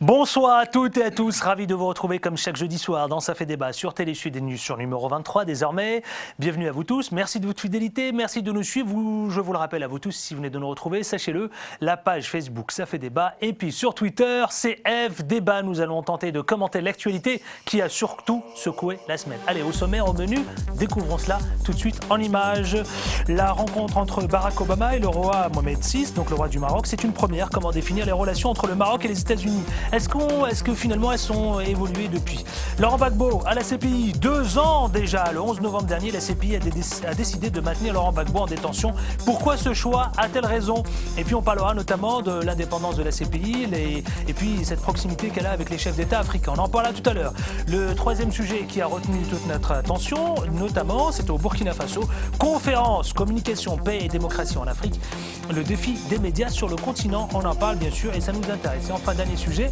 Bonsoir à toutes et à tous, ravi de vous retrouver comme chaque jeudi soir dans Ça fait débat sur Télé Sud et News sur numéro 23 désormais. Bienvenue à vous tous, merci de votre fidélité, merci de nous suivre. Je vous le rappelle à vous tous, si vous venez de nous retrouver, sachez-le, la page Facebook Ça fait débat et puis sur Twitter, CF Débat. Nous allons tenter de commenter l'actualité qui a surtout secoué la semaine. Allez, au sommaire, au menu, découvrons cela tout de suite en images. La rencontre entre Barack Obama et le roi Mohamed VI, donc le roi du Maroc, c'est une première. Comment définir les relations entre le Maroc et les États-Unis ? Est-ce que finalement elles sont évoluées depuis ? Laurent Gbagbo à la CPI, 2 ans déjà. Le 11 novembre dernier, la CPI a décidé de maintenir Laurent Gbagbo en détention. Pourquoi ce choix ? A-t-elle raison ? Et puis on parlera notamment de l'indépendance de la CPI et puis cette proximité qu'elle a avec les chefs d'État africains. On en parlera tout à l'heure. Le troisième sujet qui a retenu toute notre attention, notamment, c'est au Burkina Faso. Conférence, communication, paix et démocratie en Afrique. Le défi des médias sur le continent, on en parle bien sûr et ça nous intéresse. Et enfin, dernier sujet.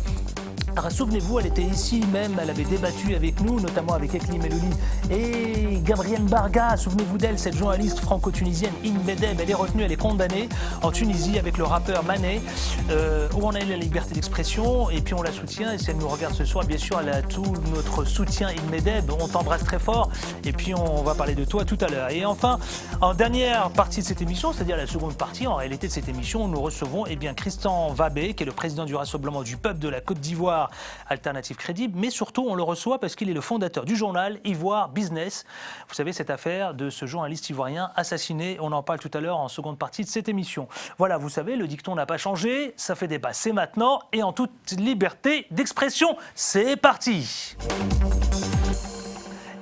Alors, souvenez-vous, elle était ici même, elle avait débattu avec nous, notamment avec Ekli Melouli et Gabrielle Barga. Souvenez-vous d'elle, cette journaliste franco-tunisienne, Medeb. Elle est retenue, elle est condamnée en Tunisie avec le rappeur Mané, où on a la liberté d'expression et puis on la soutient. Et si elle nous regarde ce soir, bien sûr, elle a tout notre soutien, Medeb. On t'embrasse très fort et puis on va parler de toi tout à l'heure. Et enfin, en dernière partie de cette émission, c'est-à-dire la seconde partie en réalité de cette émission, nous recevons Christian Vabé, qui est le président du Rassemblement du Peuple de la Côte d'Ivoire, alternative crédible, mais surtout on le reçoit parce qu'il est le fondateur du journal Ivoire Business. Vous savez, cette affaire de ce journaliste ivoirien assassiné, on en parle tout à l'heure en seconde partie de cette émission. Voilà, vous savez, le dicton n'a pas changé, ça fait débat, c'est maintenant et en toute liberté d'expression. C'est parti.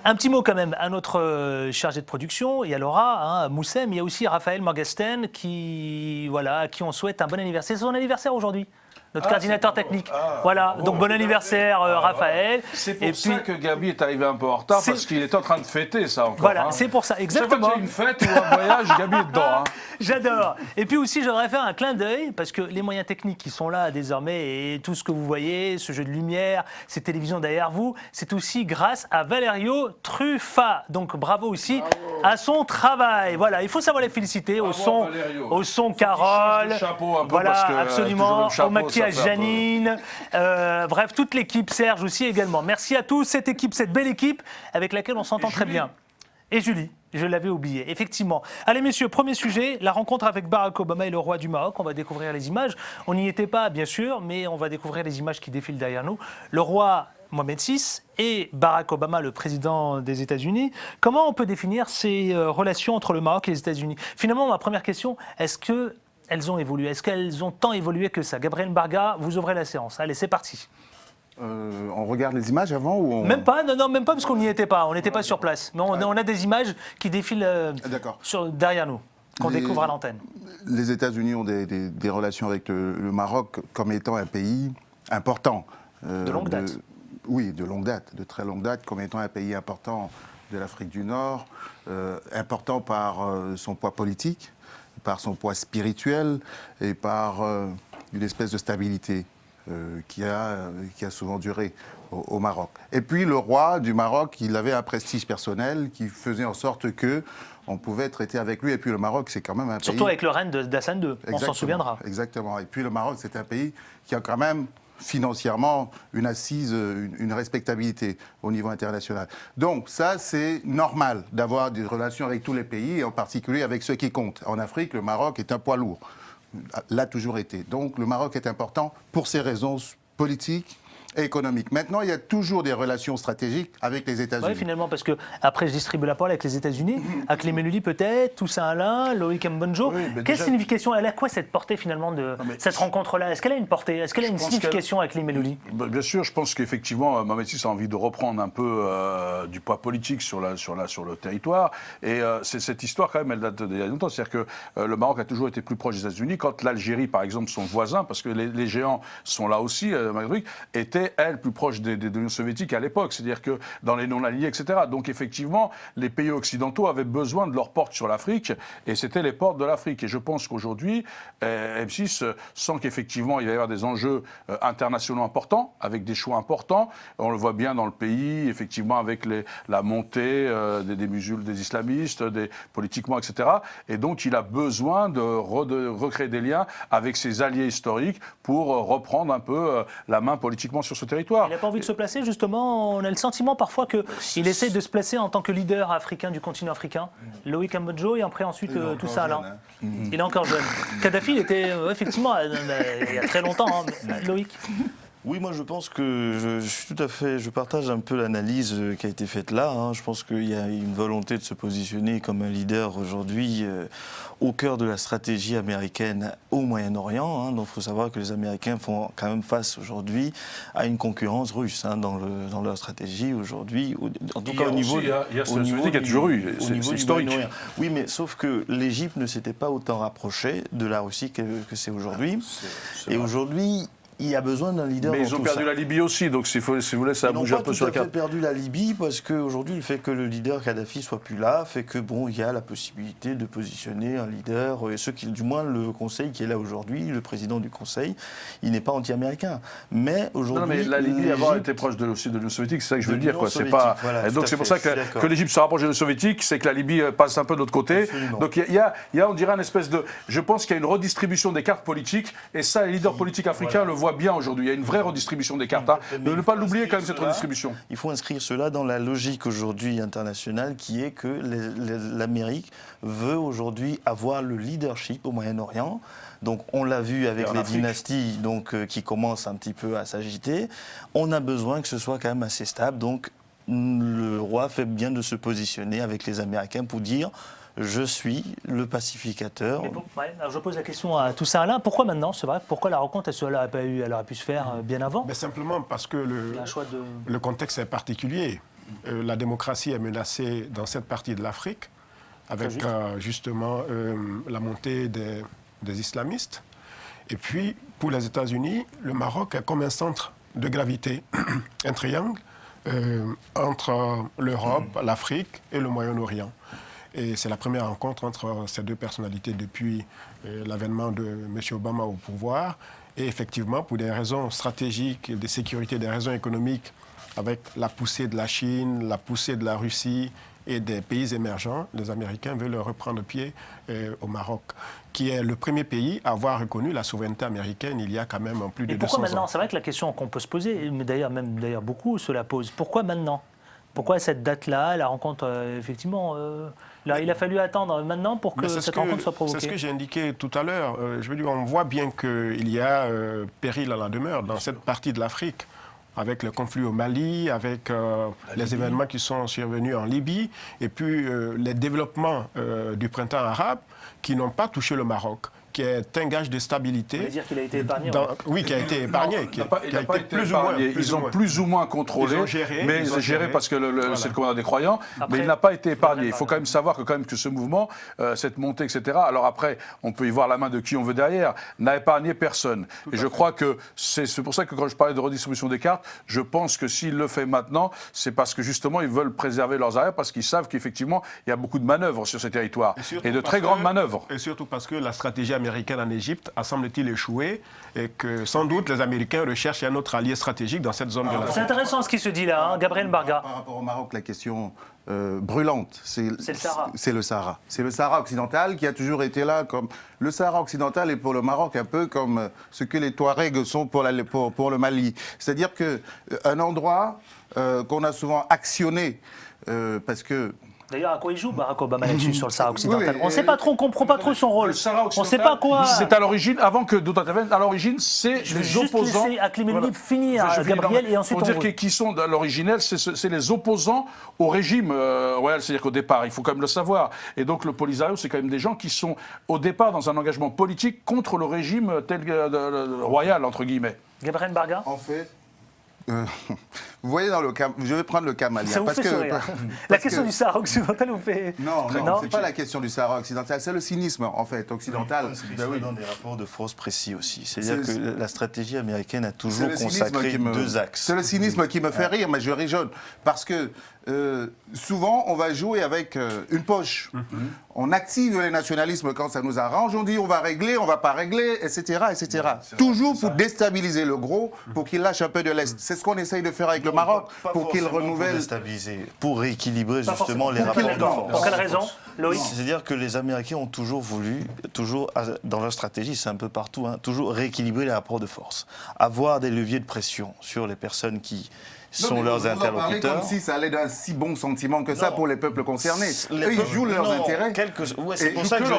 Un petit mot quand même à notre chargé de production, il y a Laura Moussem, il y a aussi Raphaël Morgesten qui on souhaite un bon anniversaire. C'est son anniversaire aujourd'hui. Notre coordinateur technique. Donc bon anniversaire Raphaël. C'est pour ça que Gabi est arrivé un peu en retard, parce qu'il est en train de fêter ça encore. Voilà, c'est pour ça, exactement. Chaque fois qu'il y a une fête ou un voyage, Gabi est dedans. J'adore. Et puis aussi, j'aimerais faire un clin d'œil, parce que les moyens techniques qui sont là désormais, et tout ce que vous voyez, ce jeu de lumière, ces télévisions derrière vous, c'est aussi grâce à Valerio Truffa. Donc bravo aussi à son travail. Voilà, il faut savoir les féliciter. Bravo, au son Carole. Chapeau un peu, voilà, parce que, absolument. Au maquillage à Janine, bref, toute l'équipe, Serge aussi également. Merci à tous, cette équipe, cette belle équipe avec laquelle on s'entend très bien. Et Julie, je l'avais oublié, effectivement. Allez messieurs, premier sujet, la rencontre avec Barack Obama et le roi du Maroc. On va découvrir les images. On n'y était pas, bien sûr, mais on va découvrir les images qui défilent derrière nous. Le roi Mohamed VI et Barack Obama, le président des États-Unis. Comment on peut définir ces relations entre le Maroc et les États-Unis ? Finalement, ma première question, est-ce qu'elles ont évolué ? Est-ce qu'elles ont tant évolué que ça ? Gabrielle Barga, vous ouvrez la séance. Allez, c'est parti. On regarde les images avant ou on... Même pas, non, même pas parce qu'on n'y était pas. On n'était pas sur place. Mais on a des images qui défilent derrière nous, qu'on découvre à l'antenne. Les États-Unis ont des relations avec le Maroc comme étant un pays important. De longue date. Oui, de longue date, de très longue date, comme étant un pays important de l'Afrique du Nord, important par son poids politique, par son poids spirituel et par une espèce de stabilité qui a souvent duré au Maroc. Et puis le roi du Maroc, il avait un prestige personnel qui faisait en sorte que on pouvait traiter avec lui. Et puis le Maroc, c'est quand même un pays... Surtout avec le règne d'Hassan II, on s'en souviendra. Exactement. Et puis le Maroc, c'est un pays qui a quand même financièrement une assise, une respectabilité au niveau international. Donc ça, c'est normal d'avoir des relations avec tous les pays, et en particulier avec ceux qui comptent. En Afrique, le Maroc est un poids lourd, l'a toujours été. Donc le Maroc est important pour ses raisons politiques et économique. Maintenant, il y a toujours des relations stratégiques avec les États-Unis. Oui, finalement, parce que après, je distribue la parole avec les États-Unis, avec les Melouli peut-être, Toussaint Alain, Loïc Mbonjo. Oui, quelle signification, elle a quoi cette portée finalement de cette rencontre-là ? Est-ce qu'elle a une portée ? Est-ce qu'elle a une signification avec les Melouli ? Bien sûr, je pense qu'effectivement, Mohamed VI a envie de reprendre un peu du poids politique sur le territoire. Et cette histoire, quand même, elle date d'il y a longtemps. C'est-à-dire que le Maroc a toujours été plus proche des États-Unis. Quand l'Algérie, par exemple, son voisin, parce que les géants sont là aussi, était était, elle, plus proche de l'Union soviétique à l'époque, c'est-à-dire que dans les non-alignés, etc. Donc effectivement, les pays occidentaux avaient besoin de leurs portes sur l'Afrique, et c'était les portes de l'Afrique. Et je pense qu'aujourd'hui, M6 sent qu'effectivement, il va y avoir des enjeux internationaux importants, avec des choix importants. On le voit bien dans le pays, effectivement, avec la montée des islamistes, politiquement, etc. Et donc, il a besoin de recréer des liens avec ses alliés historiques pour reprendre un peu la main politiquement sur ce territoire. Il n'a pas envie de se placer, justement. On a le sentiment parfois qu'il essaie de se placer en tant que leader africain du continent africain. Loïc Ambodjo et après ensuite tout ça, Alain. Il est encore jeune. Kadhafi, il était effectivement il y a très longtemps, hein. Loïc. Oui, moi je pense que je suis tout à fait, je partage un peu l'analyse qui a été faite là. Hein. Je pense qu'il y a une volonté de se positionner comme un leader aujourd'hui au cœur de la stratégie américaine au Moyen-Orient. Hein. Donc il faut savoir que les Américains font quand même face aujourd'hui à une concurrence russe dans leur stratégie aujourd'hui. En tout cas au niveau, il y a celui qui a toujours eu, c'est historique. Oui, mais sauf que l'Égypte ne s'était pas autant rapprochée de la Russie que c'est aujourd'hui. Et aujourd'hui, il y a besoin d'un leader. Mais ils ont perdu la Libye aussi, donc si vous voulez, ça bouge un peu sur le cap. Ils n'ont pas tout à fait perdu la Libye parce qu'aujourd'hui, le fait que le leader Kadhafi soit plus là fait que il y a la possibilité de positionner un leader. Et du moins le Conseil qui est là aujourd'hui, le président du Conseil, il n'est pas anti-américain. Mais aujourd'hui, non, mais la Libye avant était proche aussi de l'Union soviétique, c'est ça que je veux dire, quoi. C'est pas. Voilà, donc c'est pour ça que l'Égypte se rapproche de l'Union soviétique, c'est que la Libye passe un peu de l'autre côté. Absolument. Donc il y a, on dirait, une espèce de. Je pense qu'il y a une redistribution des cartes politiques, et ça, les leaders politiques africains le voient bien aujourd'hui. Il y a une vraie redistribution des cartes. Hein. Ne pas l'oublier quand même, cette redistribution. Il faut inscrire cela dans la logique aujourd'hui internationale qui est que l'Amérique veut aujourd'hui avoir le leadership au Moyen-Orient. Donc on l'a vu avec les dynasties qui commencent un petit peu à s'agiter. On a besoin que ce soit quand même assez stable. Donc le roi fait bien de se positionner avec les Américains pour dire je suis le pacificateur. Alors je pose la question à tout ça, Alain. Pourquoi maintenant, c'est vrai? Pourquoi la rencontre, elle aurait pu se faire bien avant? Mais simplement parce que le contexte est particulier. La démocratie est menacée dans cette partie de l'Afrique, avec justement la montée des islamistes. Et puis, pour les États-Unis, le Maroc est comme un centre de gravité, un triangle entre l'Europe, l'Afrique et le Moyen-Orient. Et c'est la première rencontre entre ces deux personnalités depuis l'avènement de M. Obama au pouvoir. Et effectivement, pour des raisons stratégiques, de sécurité, des raisons économiques, avec la poussée de la Chine, la poussée de la Russie et des pays émergents, les Américains veulent reprendre pied au Maroc, qui est le premier pays à avoir reconnu la souveraineté américaine il y a quand même plus de 200 ans. Et pourquoi maintenant? C'est vrai que la question qu'on peut se poser, mais d'ailleurs beaucoup se la posent. Pourquoi maintenant? Pourquoi cette date-là, la rencontre, effectivement, là, il a fallu attendre maintenant pour que cette rencontre soit provoquée? C'est ce que j'ai indiqué tout à l'heure. Je veux dire, on voit bien qu'il y a péril à la demeure dans cette partie de l'Afrique, avec le conflit au Mali, avec les événements qui sont survenus en Libye, et puis les développements du printemps arabe qui n'ont pas touché le Maroc, qui est un gage de stabilité. Vous voulez dire qu'il a été épargné? Oui, qui a été épargné. Il n'a pas été épargné. Ils ont plus ou moins contrôlé, mais ils ont géré parce que c'est le commandant des croyants, mais il n'a pas été épargné. Il faut quand même savoir que ce mouvement, cette montée, etc., alors après, on peut y voir la main de qui on veut derrière, n'a épargné personne. Et je crois que c'est pour ça que quand je parlais de redistribution des cartes, je pense que s'il le fait maintenant, c'est parce que justement, ils veulent préserver leurs arrières, parce qu'ils savent qu'effectivement, il y a beaucoup de manœuvres sur ces territoires, et de très grandes manœuvres. Et surtout parce que la stratégie américaine en Égypte a, semble-t-il, échoué et que sans doute les Américains recherchent un autre allié stratégique dans cette zone de l'Afrique. C'est intéressant ce qui se dit là, hein, Gabriel Barga. Par rapport au Maroc, la question brûlante, c'est le Sahara. C'est le Sahara occidental qui a toujours été là comme... Le Sahara occidental est pour le Maroc un peu comme ce que les Touaregs sont pour le Mali. C'est-à-dire qu'un endroit qu'on a souvent actionné parce que... D'ailleurs, à quoi il joue Barack Obama là-dessus sur le Sahara occidental? Oui, on ne sait pas trop, on ne comprend pas trop son rôle. Le Sahara on ne sait pas quoi. C'est à l'origine, avant que d'autres interviennent, à l'origine, c'est les opposants. Je vais à Clément finir, Gabriel, et ensuite on dire qui sont à l'originel, c'est les opposants au régime royal, c'est-à-dire qu'au départ, il faut quand même le savoir. Et donc le Polisario, c'est quand même des gens qui sont au départ dans un engagement politique contre le régime tel royal, entre guillemets. Gabriel Barga. En fait, Vous voyez, dans le cas, je vais prendre le cas malien. Ça vous fait sourire. La question du Sahara occidental vous fait... Non, c'est pas la question du Sahara occidental, c'est le cynisme, en fait, occidental. Oui, dans des rapports de force précis aussi. C'est-à-dire que la stratégie américaine a toujours consacré deux axes. C'est le cynisme qui me fait rire, mais je ris jaune. Parce que souvent, on va jouer avec une poche. On active les nationalismes quand ça nous arrange. On dit on va régler, on va pas régler, etc. etc. Toujours pour déstabiliser le gros, pour qu'il lâche un peu de l'Est. C'est ce qu'on essaye de faire avec le Maroc, pour qu'il renouvelle. Pour déstabiliser, pour rééquilibrer justement les rapports de force. Pour quelle raison, Loïc? C'est-à-dire que les Américains ont toujours voulu, dans leur stratégie, c'est un peu partout, toujours rééquilibrer les rapports de force. Avoir des leviers de pression sur les personnes qui sont leurs interlocuteurs. Comme si ça allait d'un si bon sentiment que ça pour les peuples concernés. Eux, ils jouent leurs intérêts. C'est pour ça que je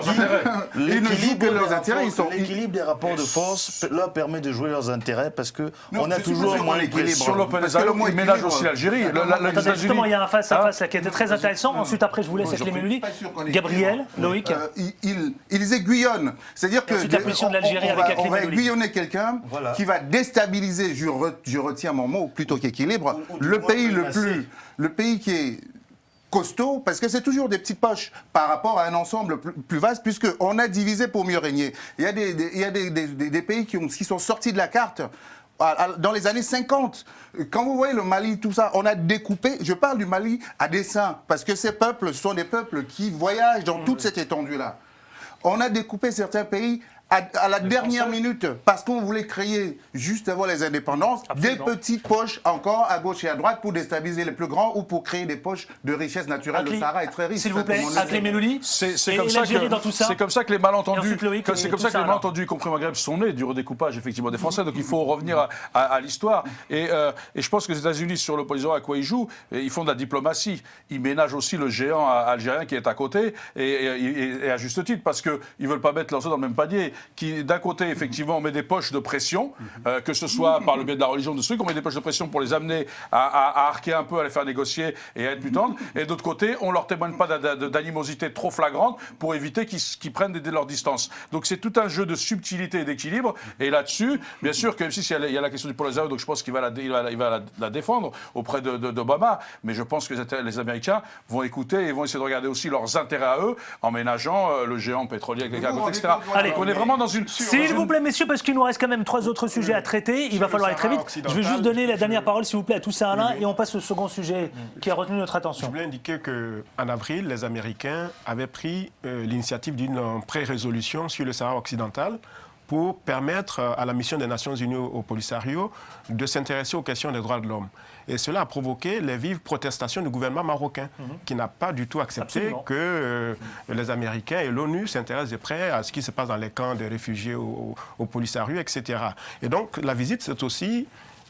dis l'équilibre des rapports de force leur permet de jouer leurs intérêts parce que on a toujours un moyen de sur l'Open ils ménagent aussi l'Algérie. Justement, il y a un face-à-face là qui était très intéressant. Ensuite, après, je vous laisse avec les Mélodies. Gabriel, Loïc. Ils aiguillonnent. C'est-à-dire que on va aiguillonner quelqu'un qui va déstabiliser, je retiens mon mot, plutôt qu'équilibre, le pays qui est costaud, parce que c'est toujours des petites poches par rapport à un ensemble plus vaste, puisqu'on a divisé pour mieux régner. Il y a des pays qui sont sortis de la carte dans les années 50. Quand vous voyez le Mali, tout ça, on a découpé, je parle du Mali à dessein, parce que ces peuples, ce sont des peuples qui voyagent dans toute cette étendue-là. On a découpé certains pays à la dernière minute, parce qu'on voulait créer, juste avant les indépendances, des petites poches encore à gauche et à droite pour déstabiliser les plus grands ou pour créer des poches de richesse naturelle. Le Sahara est très riche. S'il vous plaît, avec les Mélodies. C'est comme ça que les malentendus, y compris au Maghreb, sont nés du redécoupage effectivement des Français. Donc il faut revenir à l'histoire. Et je pense que les États-Unis, sur le polyseur à quoi ils jouent, ils font de la diplomatie. Ils ménagent aussi le géant algérien qui est à côté, et à juste titre, parce qu'ils ne veulent pas mettre leurs œufs dans le même panier. Qui, d'un côté, effectivement, on met des poches de pression, que ce soit par le biais de la religion de ce truc, on met des poches de pression pour les amener à arquer un peu, à les faire négocier et à être plus tendres. Et d'autre côté, on ne leur témoigne pas d'animosité trop flagrante pour éviter qu'ils prennent leur distance. Donc c'est tout un jeu de subtilité et d'équilibre. Et là-dessus, bien sûr que même si il y a la question du Polisario, donc je pense qu'il va la défendre auprès d'Obama, mais je pense que les Américains vont écouter et vont essayer de regarder aussi leurs intérêts à eux en ménageant le géant pétrolier avec les gars, etc. Allez, on est vraiment dans une... S'il vous plaît, messieurs, parce qu'il nous reste quand même 3 autres sujets à traiter, il va falloir aller très vite. Je vais juste donner la dernière parole, s'il vous plaît, à Toussaint Alain, et on passe au second sujet qui a retenu notre attention. Je voulais indiquer qu'en avril, les Américains avaient pris l'initiative d'une pré-résolution sur le Sahara occidental pour permettre à la mission des Nations Unies au Polisario de s'intéresser aux questions des droits de l'homme. Et cela a provoqué les vives protestations du gouvernement marocain, qui n'a pas du tout accepté que les Américains et l'ONU s'intéressent de près à ce qui se passe dans les camps de réfugiés au Polisario, etc. Et donc, la visite, c'est aussi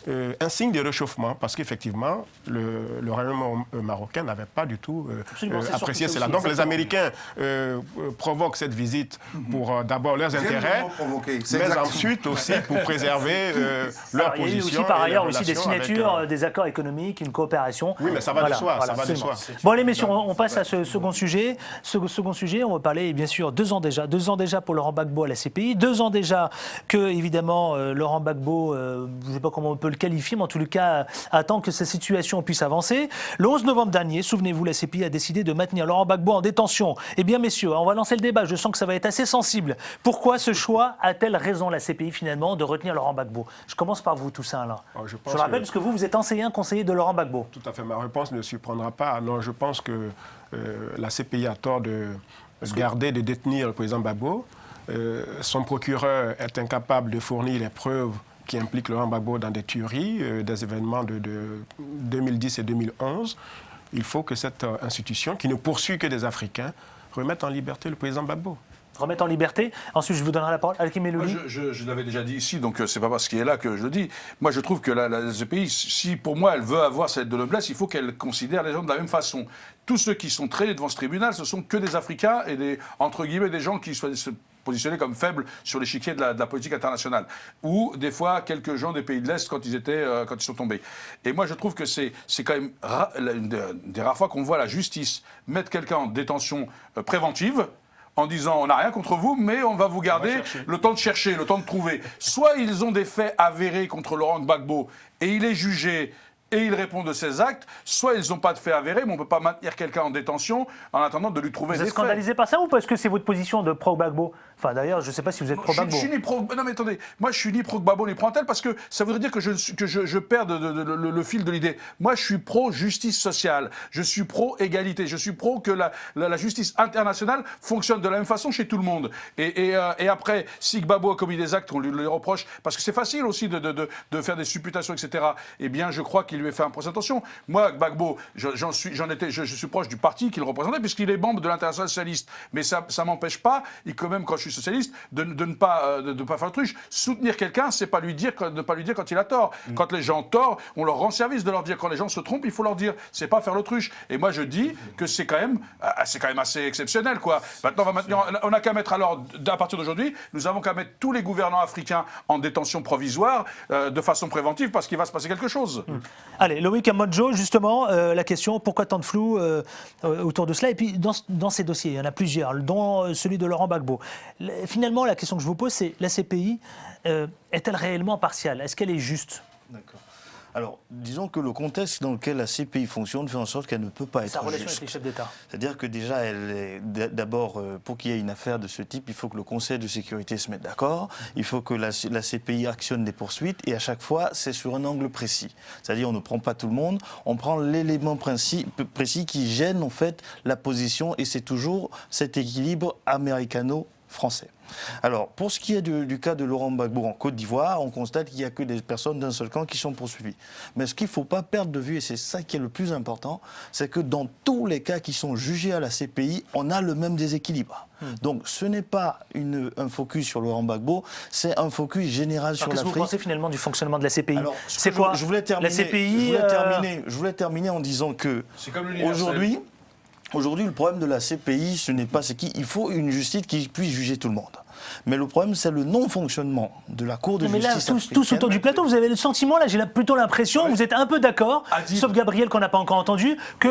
un signe de réchauffement, parce qu'effectivement, le royaume marocain n'avait pas du tout apprécié cela. Donc les Américains provoquent cette visite pour d'abord leurs intérêts, mais ensuite aussi pour préserver leur position. Il y a aussi par ailleurs aussi des signatures, des accords économiques, une coopération. Oui, mais ça va de soi. Ça va de soi. Bon, allez, messieurs, on passe à ce second sujet. Ce second sujet, on va parler, bien sûr, 2 ans déjà pour Laurent Gbagbo à la CPI, 2 ans déjà que, évidemment, Laurent Gbagbo, je ne sais pas comment on peut le qualifier, mais en tout cas, attend que sa situation puisse avancer. Le 11 novembre dernier, souvenez-vous, la CPI a décidé de maintenir Laurent Gbagbo en détention. Eh bien, messieurs, on va lancer le débat. Je sens que ça va être assez sensible. Pourquoi ce choix a-t-elle raison, la CPI, finalement, de retenir Laurent Gbagbo? Je commence par vous, Toussaint Alain. Je le rappelle, parce que vous êtes ancien conseiller de Laurent Gbagbo. Tout à fait. Ma réponse ne surprendra pas. Non, je pense que la CPI a tort de garder, de détenir le président Gbagbo. Son procureur est incapable de fournir les preuves qui impliquent Laurent Gbagbo dans des tueries, des événements de 2010 et 2011. Il faut que cette institution, qui ne poursuit que des Africains, remette en liberté le président Gbagbo. Remettre en liberté. Ensuite, je vous donnerai la parole. Hakim Elouli. Je l'avais déjà dit ici, donc c'est pas parce qu'il est là que je le dis. Moi, je trouve que la CPI, si pour moi elle veut avoir cette de noblesse, il faut qu'elle considère les gens de la même façon. Tous ceux qui sont traînés devant ce tribunal, ce sont que des Africains et entre guillemets, des gens qui se positionnés comme faibles sur l'échiquier de la politique internationale. Ou, des fois, quelques gens des pays de l'Est quand ils sont tombés. Et moi, je trouve que c'est quand même une des rares fois qu'on voit la justice mettre quelqu'un en détention préventive, en disant on n'a rien contre vous, mais on va vous garder le temps de chercher, le temps de trouver. Soit ils ont des faits avérés contre Laurent Gbagbo et il est jugé et il répond de ses actes, soit ils n'ont pas de fait avéré, mais on ne peut pas maintenir quelqu'un en détention en attendant de lui trouver Vous des êtes faits. scandalisé par ça ou parce que c'est votre position de pro-Gbagbo? Enfin, d'ailleurs, je ne sais pas si vous êtes pro-Gbagbo. Je suis ni pro. Non, mais attendez, moi je suis ni pro-Gbagbo ni pro-Antel parce que ça voudrait dire que je perds le fil de l'idée. Moi je suis pro-justice sociale, je suis pro-égalité, je suis pro que la justice internationale fonctionne de la même façon chez tout le monde. Et après, si Gbagbo a commis des actes, on lui les reproche, parce que c'est facile aussi de faire des supputations, etc. Eh bien, je crois qu'il lui a fait un procès d'intention. Moi, Gbagbo, je suis proche du parti qu'il représentait, puisqu'il est membre de l'Internationale socialiste. Mais ça m'empêche pas, et quand même, quand je suis socialiste, de ne pas faire l'autruche. Soutenir quelqu'un, c'est pas ne pas lui dire quand il a tort. Quand les gens ont tort, on leur rend service de leur dire. Quand les gens se trompent, il faut leur dire. C'est pas faire l'autruche. Et moi, je dis que c'est quand même assez exceptionnel, quoi. Maintenant, on n'a qu'à mettre alors, à partir d'aujourd'hui, nous avons qu'à mettre tous les gouvernants africains en détention provisoire de façon préventive parce qu'il va se passer quelque chose. Allez, Loïc Amojo, justement, la question, pourquoi tant de flou autour de cela? Et puis, dans ces dossiers, il y en a plusieurs, dont celui de Laurent Gbagbo. Finalement, la question que je vous pose, c'est la CPI, est-elle réellement partiale? Est-ce qu'elle est juste? D'accord. Alors, disons que le contexte dans lequel la CPI fonctionne fait en sorte qu'elle ne peut pas être Sa relation juste. avec les chefs d'État. C'est-à-dire que déjà, d'abord, pour qu'il y ait une affaire de ce type, il faut que le Conseil de sécurité se mette d'accord, il faut que la CPI actionne des poursuites, et à chaque fois, c'est sur un angle précis. C'est-à-dire, on ne prend pas tout le monde, on prend l'élément précis qui gêne en fait la position, et c'est toujours cet équilibre américano-français. Alors, pour ce qui est du cas de Laurent Gbagbo en Côte d'Ivoire, on constate qu'il n'y a que des personnes d'un seul camp qui sont poursuivies. Mais ce qu'il ne faut pas perdre de vue, et c'est ça qui est le plus important, c'est que dans tous les cas qui sont jugés à la CPI, on a le même déséquilibre. Donc, ce n'est pas un focus sur Laurent Gbagbo, c'est un focus général sur l'Afrique. Qu'est-ce que vous pensez finalement du fonctionnement de la CPI? Alors, c'est quoi je voulais terminer, la CPI, je voulais terminer en disant que aujourd'hui, le problème de la CPI, ce n'est pas il faut une justice qui puisse juger tout le monde. Mais le problème, c'est le non-fonctionnement de la Cour de justice africaine. Mais là, tous autour du plateau, vous avez le sentiment, là, j'ai plutôt l'impression, vous êtes un peu d'accord, sauf Gabriel qu'on n'a pas encore entendu, que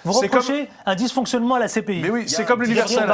vous reprochez un dysfonctionnement à la CPI. Mais oui, c'est comme l'universel.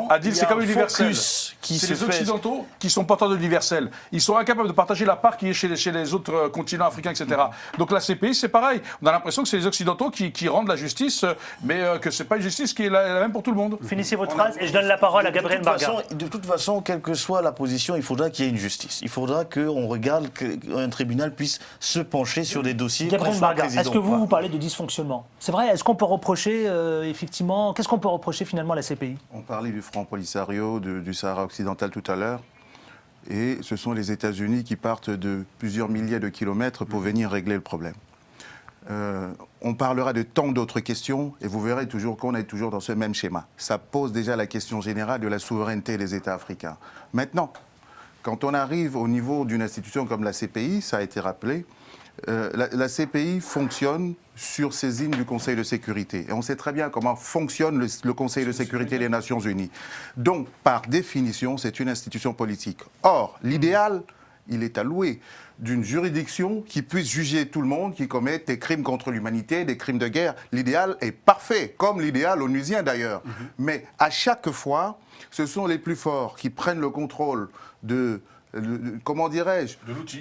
Adil, c'est comme l'universel. C'est les Occidentaux qui sont porteurs de l'universel. Ils sont incapables de partager la part qui est chez les autres continents africains, etc. Donc la CPI, c'est pareil. On a l'impression que c'est les Occidentaux qui rendent la justice, mais que ce n'est pas une justice qui est la même pour tout le monde. Finissez votre phrase et je donne la parole à Gabriel Barga. De toute façon, quelle que soit la position, il faudra qu'il y ait une justice. Il faudra qu'on regarde, qu'un tribunal puisse se pencher sur des dossiers. Gabriel Barga, est-ce que vous parlez de dysfonctionnement? C'est vrai, est-ce qu'on peut reprocher, effectivement, qu'est-ce qu'on peut reprocher finalement à la CPI? On parlait du Front Polisario, du Sahara occidental tout à l'heure. Et ce sont les États-Unis qui partent de plusieurs milliers de kilomètres pour venir régler le problème. On parlera de tant d'autres questions et vous verrez toujours qu'on est toujours dans ce même schéma. Ça pose déjà la question générale de la souveraineté des États africains. Maintenant, quand on arrive au niveau d'une institution comme la CPI, ça a été rappelé, la CPI fonctionne sur saisine du Conseil de sécurité. Et on sait très bien comment fonctionne le Conseil de sécurité des Nations Unies. Donc, par définition, c'est une institution politique. Or, l'idéal, il est alloué d'une juridiction qui puisse juger tout le monde qui commet des crimes contre l'humanité, des crimes de guerre. L'idéal est parfait, comme l'idéal onusien d'ailleurs. Mais à chaque fois, ce sont les plus forts qui prennent le contrôle comment dirais-je,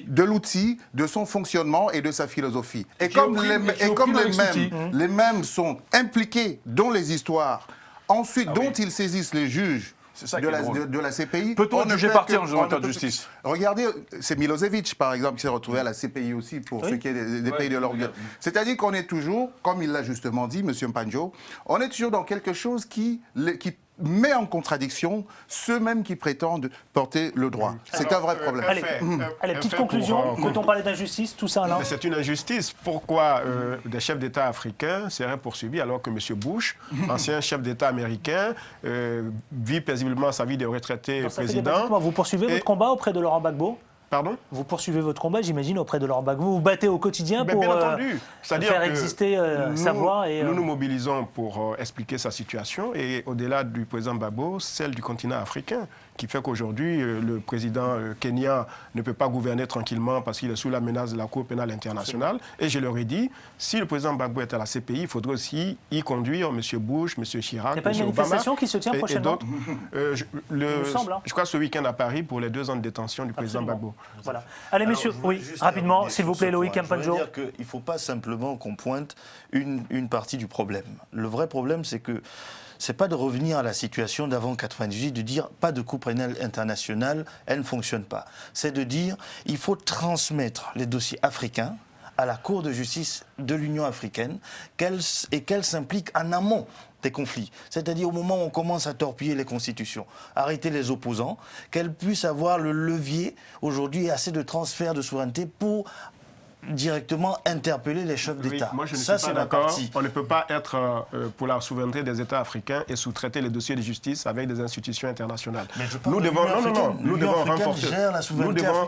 de l'outil, de son fonctionnement et de sa philosophie. Et comme les mêmes sont impliqués dans les histoires, ensuite dont ils saisissent les juges de la CPI. Peut-on juger partir en faisant de justice? Regardez, c'est Milosevic, par exemple, qui s'est retrouvé à la CPI aussi, pour ce qui est des pays de l'Orient. C'est-à-dire qu'on est toujours, comme il l'a justement dit, M. Mpanjo, on est toujours dans quelque chose qui met en contradiction ceux-mêmes qui prétendent porter le droit. C'est un vrai problème. Allez, petite conclusion, peut-on parler d'injustice, tout ça là? C'est une injustice. Pourquoi des chefs d'État africains seraient poursuivis alors que M. Bush, ancien chef d'État américain, vit paisiblement sa vie de retraité président? Vous poursuivez votre combat auprès de Laurent Gbagbo? Pardon? Vous poursuivez votre combat, j'imagine, auprès de Laurent Gbagbo. Vous vous battez au quotidien pour faire exister sa voix. Nous nous mobilisons pour expliquer sa situation et au-delà du président Gbagbo, celle du continent africain qui fait qu'aujourd'hui, le président kenyan ne peut pas gouverner tranquillement parce qu'il est sous la menace de la Cour pénale internationale. Et je leur ai dit, si le président Gbagbo est à la CPI, il faudrait aussi y conduire M. Bush, M. Chirac, M. Obama. Il n'y a pas une manifestation qui se tient prochainement je crois ce week-end à Paris pour les 2 ans de détention du président Gbagbo. Voilà. Allez, messieurs, oui, rapidement, s'il vous plaît, Loïc Campanjo. Je veux dire qu'il ne faut pas simplement qu'on pointe une partie du problème. Le vrai problème, c'est que c'est pas de revenir à la situation d'avant 98, de dire pas de Cour pénale internationale, elle ne fonctionne pas. C'est de dire il faut transmettre les dossiers africains à la Cour de justice de l'Union africaine et qu'elle s'implique en amont des conflits. C'est-à-dire au moment où on commence à torpiller les constitutions, arrêter les opposants, qu'elle puisse avoir le levier aujourd'hui et assez de transfert de souveraineté pour directement interpeller les chefs d'État. Moi, je ne suis pas d'accord. On ne peut pas être pour la souveraineté des États africains et sous-traiter les dossiers de justice avec des institutions internationales. Nous devons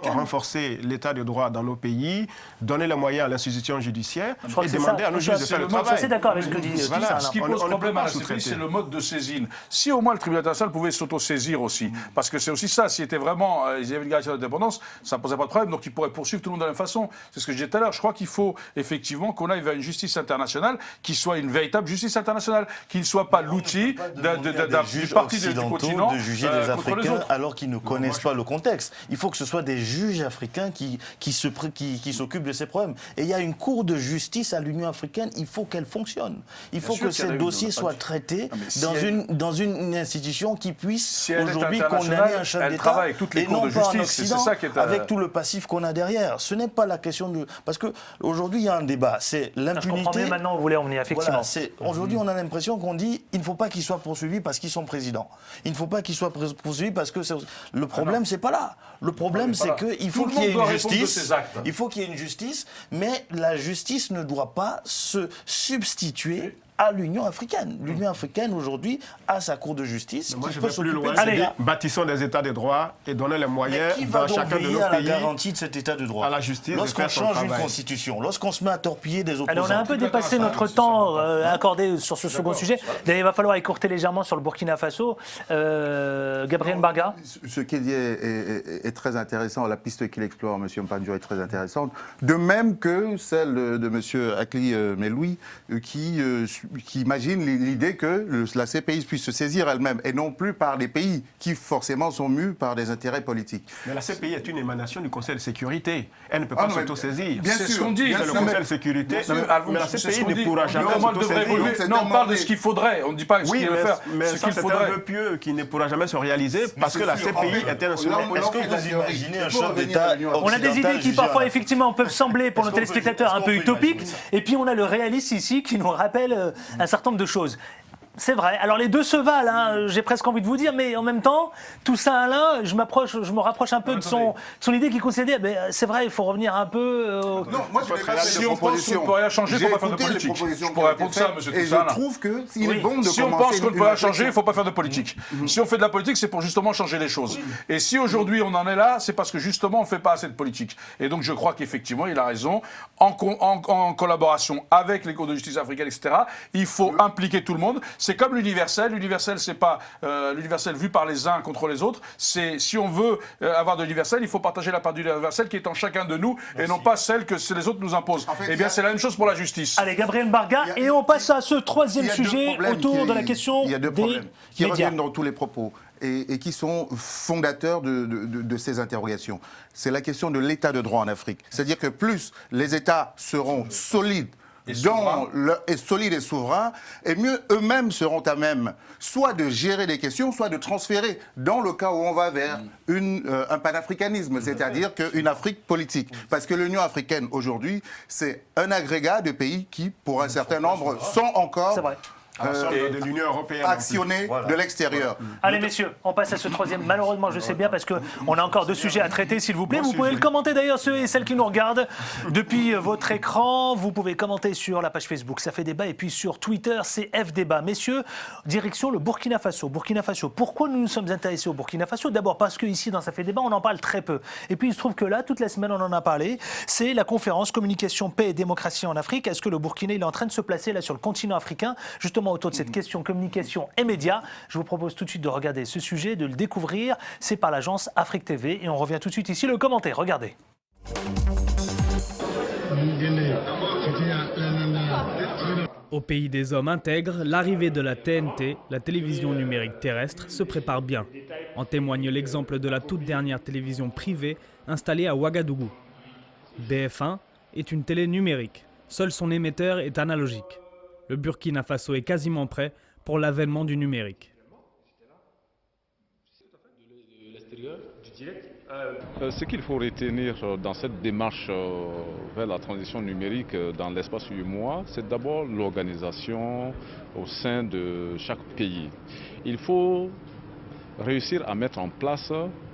renforcer l'état de droit dans nos pays, donner les moyens à l'institution judiciaire et demander à nos juges de faire le travail. Je suis d'accord avec ce que dit Ce qui pose problème à la CPI, c'est le mode de saisine. Si au moins le tribunal international pouvait s'auto-saisir aussi, parce que c'est aussi ça, s'il était vraiment, il y avait une garantie d'indépendance, ça ne posait pas de problème, donc il pourrait poursuivre tout le monde de la même façon. C'est ce que je disais tout à l'heure. Je crois qu'il faut effectivement qu'on aille vers une justice internationale qui soit une véritable justice internationale, qui ne soit pas l'outil du parti du continent de juger les Africains alors qu'ils ne connaissent pas le contexte. Il faut que ce soit des juges africains qui s'occupent de ces problèmes. Et il y a une cour de justice à l'Union africaine, il faut qu'elle fonctionne. Il faut que ces dossiers soient traités dans une institution qui puisse aujourd'hui condamner un chef d'État et non pas en Occident avec tout le passif qu'on a derrière. Ce n'est pas la question de... Parce qu'aujourd'hui, il y a un débat, c'est l'impunité... Je comprends mieux maintenant où vous voulez en venir, effectivement. Voilà, aujourd'hui, on a l'impression qu'on dit il ne faut pas qu'ils soient poursuivis parce qu'ils sont présidents. Il ne faut pas qu'ils soient poursuivis parce que... Le problème, c'est pas là. Le problème, c'est qu'il faut qu'il y ait une justice. Il faut qu'il y ait une justice, mais la justice ne doit pas se substituer à l'Union africaine. L'Union africaine, aujourd'hui, a sa cour de justice. Moi, je vais plus loin. Allez, bâtissons des états de droit et donnons les moyens dans chacun de nos pays à la garantie de cet état de droit. À la justice. Lorsqu'on change une constitution, lorsqu'on se met à torpiller des opposants... Alors, on a un peu dépassé notre temps accordé sur ce second sujet. D'ailleurs, il va falloir écourter légèrement sur le Burkina Faso. Gabriel Mbarga. Ce qu'il dit est très intéressant. La piste qu'il explore, M. Mpanjo, est très intéressante. De même que celle de M. Akli Meloui, qui imagine l'idée que la CPI puisse se saisir elle-même et non plus par des pays qui forcément sont mus par des intérêts politiques. Mais la CPI est une émanation du Conseil de sécurité. Elle ne peut pas s'autosaisir. Bien sûr, c'est ce qu'on dit. C'est le Conseil de sécurité. Mais la CPI ne pourra jamais s'autosaisir. Non, on parle de ce qu'il faudrait. On ne dit pas ce qu'il veut faire. Mais ça, c'est un vœu pieux qui ne pourra jamais se réaliser parce que la CPI est un instrument. Est-ce que vous imaginez un chef d'État occidental? On a des idées qui parfois effectivement peuvent sembler pour nos téléspectateurs un peu utopiques. Et puis on a le réalisme ici qui nous rappelle un certain nombre de choses. C'est vrai. Alors les deux se valent, hein, j'ai presque envie de vous dire, mais en même temps, tout ça, Alain, je me rapproche un peu de son idée qui considère, c'est vrai, il faut revenir un peu... Non, moi je vais pas si on pense qu'on ne peut rien changer, il ne faut pas faire de politique. Je pourrais répondre ça, M. Et je trouve que s'il est bon de commencer... Si on pense qu'on ne peut rien changer, il ne faut pas faire de politique. Si on fait de la politique, c'est pour justement changer les choses. Et si aujourd'hui on en est là, c'est parce que justement on ne fait pas assez de politique. Et donc je crois qu'effectivement, il a raison, en collaboration avec les cours de justice africaines, etc., il faut impliquer tout le monde. C'est comme l'universel. L'universel, c'est pas l'universel vu par les uns contre les autres. C'est si on veut avoir de l'universel, il faut partager la part de l'universel qui est en chacun de nous et non pas celle que les autres nous imposent. En fait, eh bien, c'est la même chose pour la justice. Allez, Gabriel Mbarga, et on passe à ce troisième sujet autour de la question des médias. Qui reviennent dans tous les propos et qui sont fondateurs de ces interrogations. C'est la question de l'état de droit en Afrique. C'est-à-dire que plus les États seront solides solides et souverains, et mieux eux-mêmes seront à même soit de gérer des questions, soit de transférer dans le cas où on va vers un panafricanisme, c'est-à-dire une Afrique politique. Parce que l'Union africaine aujourd'hui, c'est un agrégat de pays qui, pour un certain nombre, sont encore... C'est vrai. De l'Union européenne actionner de l'extérieur. Allez messieurs, on passe à ce troisième. Malheureusement, je sais bien parce qu'on a encore deux sujets à traiter, s'il vous plaît. Vous pouvez le commenter d'ailleurs, ceux et celles qui nous regardent depuis votre écran. Vous pouvez commenter sur la page Facebook, ça fait débat, et puis sur Twitter, c'est FDébat. Messieurs, direction le Burkina Faso. Burkina Faso. Pourquoi nous nous sommes intéressés au Burkina Faso? D'abord parce qu'ici, dans ça fait débat, on en parle très peu. Et puis il se trouve que là, toute la semaine, on en a parlé. C'est la conférence Communication, Paix et Démocratie en Afrique. Est-ce que le Burkina il est en train de se placer là sur le continent africain, justement justement autour de cette question communication et médias. Je vous propose tout de suite de regarder ce sujet, de le découvrir. C'est par l'agence Afrique TV et on revient tout de suite ici le commentaire. Regardez. Au pays des hommes intègres, l'arrivée de la TNT, la télévision numérique terrestre, se prépare bien. En témoigne l'exemple de la toute dernière télévision privée installée à Ouagadougou. BF1 est une télé numérique. Seul son émetteur est analogique. Le Burkina Faso est quasiment prêt pour l'avènement du numérique. Ce qu'il faut retenir dans cette démarche vers la transition numérique dans l'espace UEMOA, c'est d'abord l'organisation au sein de chaque pays. Il faut réussir à mettre en place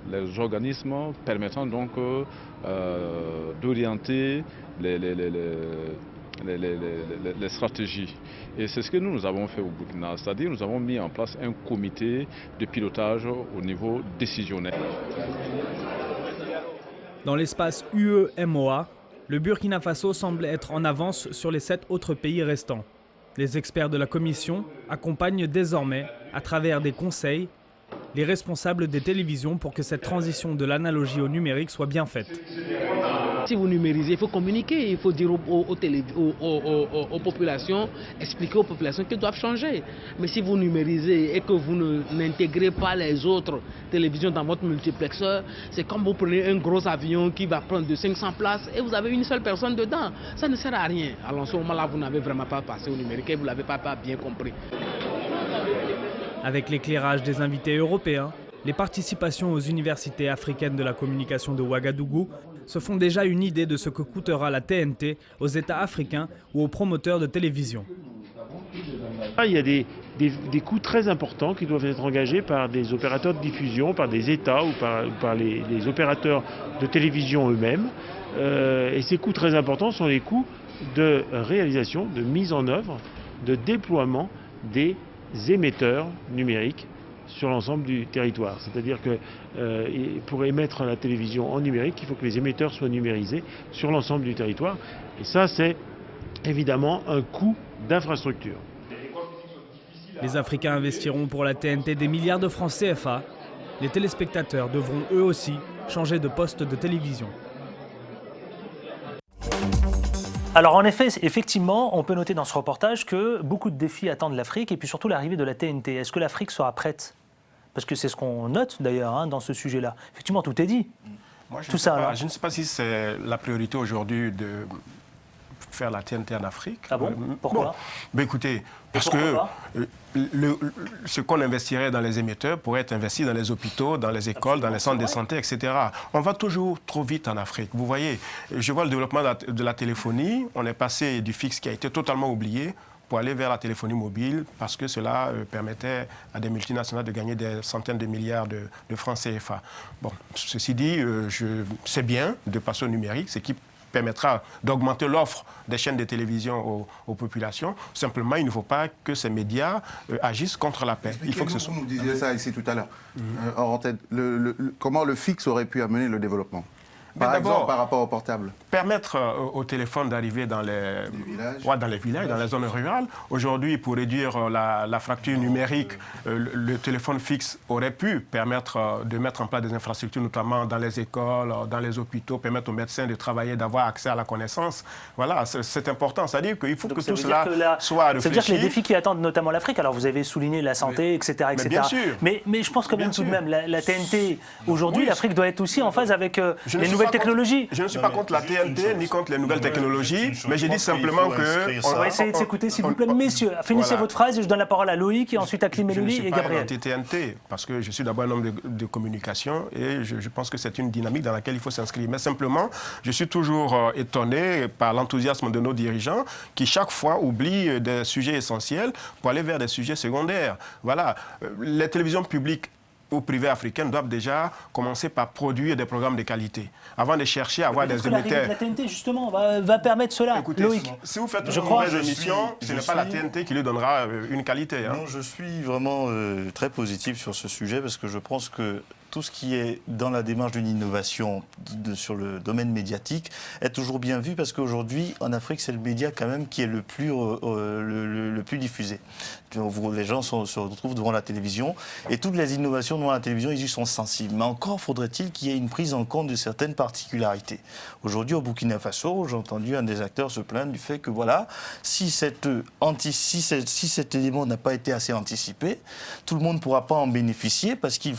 les organismes permettant donc d'orienter les stratégies. Et c'est ce que nous avons fait au Burkina, c'est-à-dire nous avons mis en place un comité de pilotage au niveau décisionnel. Dans l'espace UEMOA, le Burkina Faso semble être en avance sur les 7 autres pays restants. Les experts de la Commission accompagnent désormais, à travers des conseils, les responsables des télévisions pour que cette transition de l'analogie au numérique soit bien faite. Si vous numérisez, il faut communiquer, il faut dire aux populations, expliquer aux populations qu'elles doivent changer. Mais si vous numérisez et que vous n'intégrez pas les autres télévisions dans votre multiplexeur, c'est comme vous prenez un gros avion qui va prendre de 500 places et vous avez une seule personne dedans. Ça ne sert à rien. Alors, en ce moment-là, vous n'avez vraiment pas passé au numérique et vous ne l'avez pas bien compris. Avec l'éclairage des invités européens, les participations aux universités africaines de la communication de Ouagadougou se font déjà une idée de ce que coûtera la TNT aux États africains ou aux promoteurs de télévision. Il y a des coûts très importants qui doivent être engagés par des opérateurs de diffusion, par des États ou par les opérateurs de télévision eux-mêmes. Et ces coûts très importants sont les coûts de réalisation, de mise en œuvre, de déploiement des émetteurs numériques sur l'ensemble du territoire. C'est-à-dire que pour émettre la télévision en numérique, il faut que les émetteurs soient numérisés sur l'ensemble du territoire. Et ça, c'est évidemment un coût d'infrastructure. Les Africains investiront pour la TNT des milliards de francs CFA. Les téléspectateurs devront eux aussi changer de poste de télévision. Alors en effet, effectivement, on peut noter dans ce reportage que beaucoup de défis attendent l'Afrique et puis surtout l'arrivée de la TNT. Est-ce que l'Afrique sera prête? Parce que c'est ce qu'on note d'ailleurs dans ce sujet-là. Effectivement, tout est dit. Moi, je ne sais pas si c'est la priorité aujourd'hui de faire la TNT en Afrique. Ah bon? Pourquoi? Ben écoutez, parce que ce qu'on investirait dans les émetteurs pourrait être investi dans les hôpitaux, dans les écoles, dans les centres de santé, etc. On va toujours trop vite en Afrique. Vous voyez, je vois le développement de la téléphonie. On est passé du fixe qui a été totalement oublié pour aller vers la téléphonie mobile parce que cela permettait à des multinationales de gagner des centaines de milliards de francs CFA. Bon, ceci dit, c'est bien de passer au numérique, ce qui permettra d'augmenter l'offre des chaînes de télévision aux populations. Simplement, il ne faut pas que ces médias agissent contre la paix. Il faut que vous nous disiez ça ici tout à l'heure. Comment le fixe aurait pu amener le développement? Par exemple, par rapport au portable. Permettre au téléphone d'arriver dans les villages, dans les zones rurales. Aujourd'hui, pour réduire la fracture numérique, le téléphone fixe aurait pu permettre de mettre en place des infrastructures, notamment dans les écoles, dans les hôpitaux, permettre aux médecins de travailler, d'avoir accès à la connaissance. Voilà, c'est important. C'est-à-dire qu'il faut que tout cela soit réfléchi. C'est-à-dire que les défis qui attendent notamment l'Afrique, alors vous avez souligné la santé, etc. Mais bien sûr. Mais je pense quand même tout de même, la TNT, aujourd'hui, l'Afrique doit être aussi en phase avec les nouvelles technologies. Je ne suis pas contre la TNT ni contre les nouvelles technologies, mais j'ai dit simplement que... On va essayer de s'écouter, s'il vous plaît. Messieurs, finissez votre phrase et je donne la parole à Loïc et ensuite à Klimeluli et Gabriel. Je ne suis pas anti-TNT, parce que je suis d'abord un homme de communication et je pense que c'est une dynamique dans laquelle il faut s'inscrire. Mais simplement, je suis toujours étonné par l'enthousiasme de nos dirigeants qui, chaque fois, oublient des sujets essentiels pour aller vers des sujets secondaires. Voilà. Les télévisions publiques ou privées africaines doivent déjà commencer par produire des programmes de qualité, avant de chercher à avoir des émetteurs. La TNT, justement, va permettre cela. Écoutez, Loïc, si vous faites une mauvaise émission, ce n'est pas la TNT qui lui donnera une qualité. Non, je suis vraiment très positif sur ce sujet parce que je pense que tout ce qui est dans la démarche d'une innovation sur le domaine médiatique est toujours bien vu parce qu'aujourd'hui, en Afrique, c'est le média quand même qui est le plus diffusé. Les gens se retrouvent devant la télévision et toutes les innovations devant la télévision, ils y sont sensibles. Mais encore faudrait-il qu'il y ait une prise en compte de certaines particularités. Aujourd'hui, au Burkina Faso, j'ai entendu un des acteurs se plaindre du fait que voilà, si cet élément n'a pas été assez anticipé, tout le monde ne pourra pas en bénéficier parce qu'il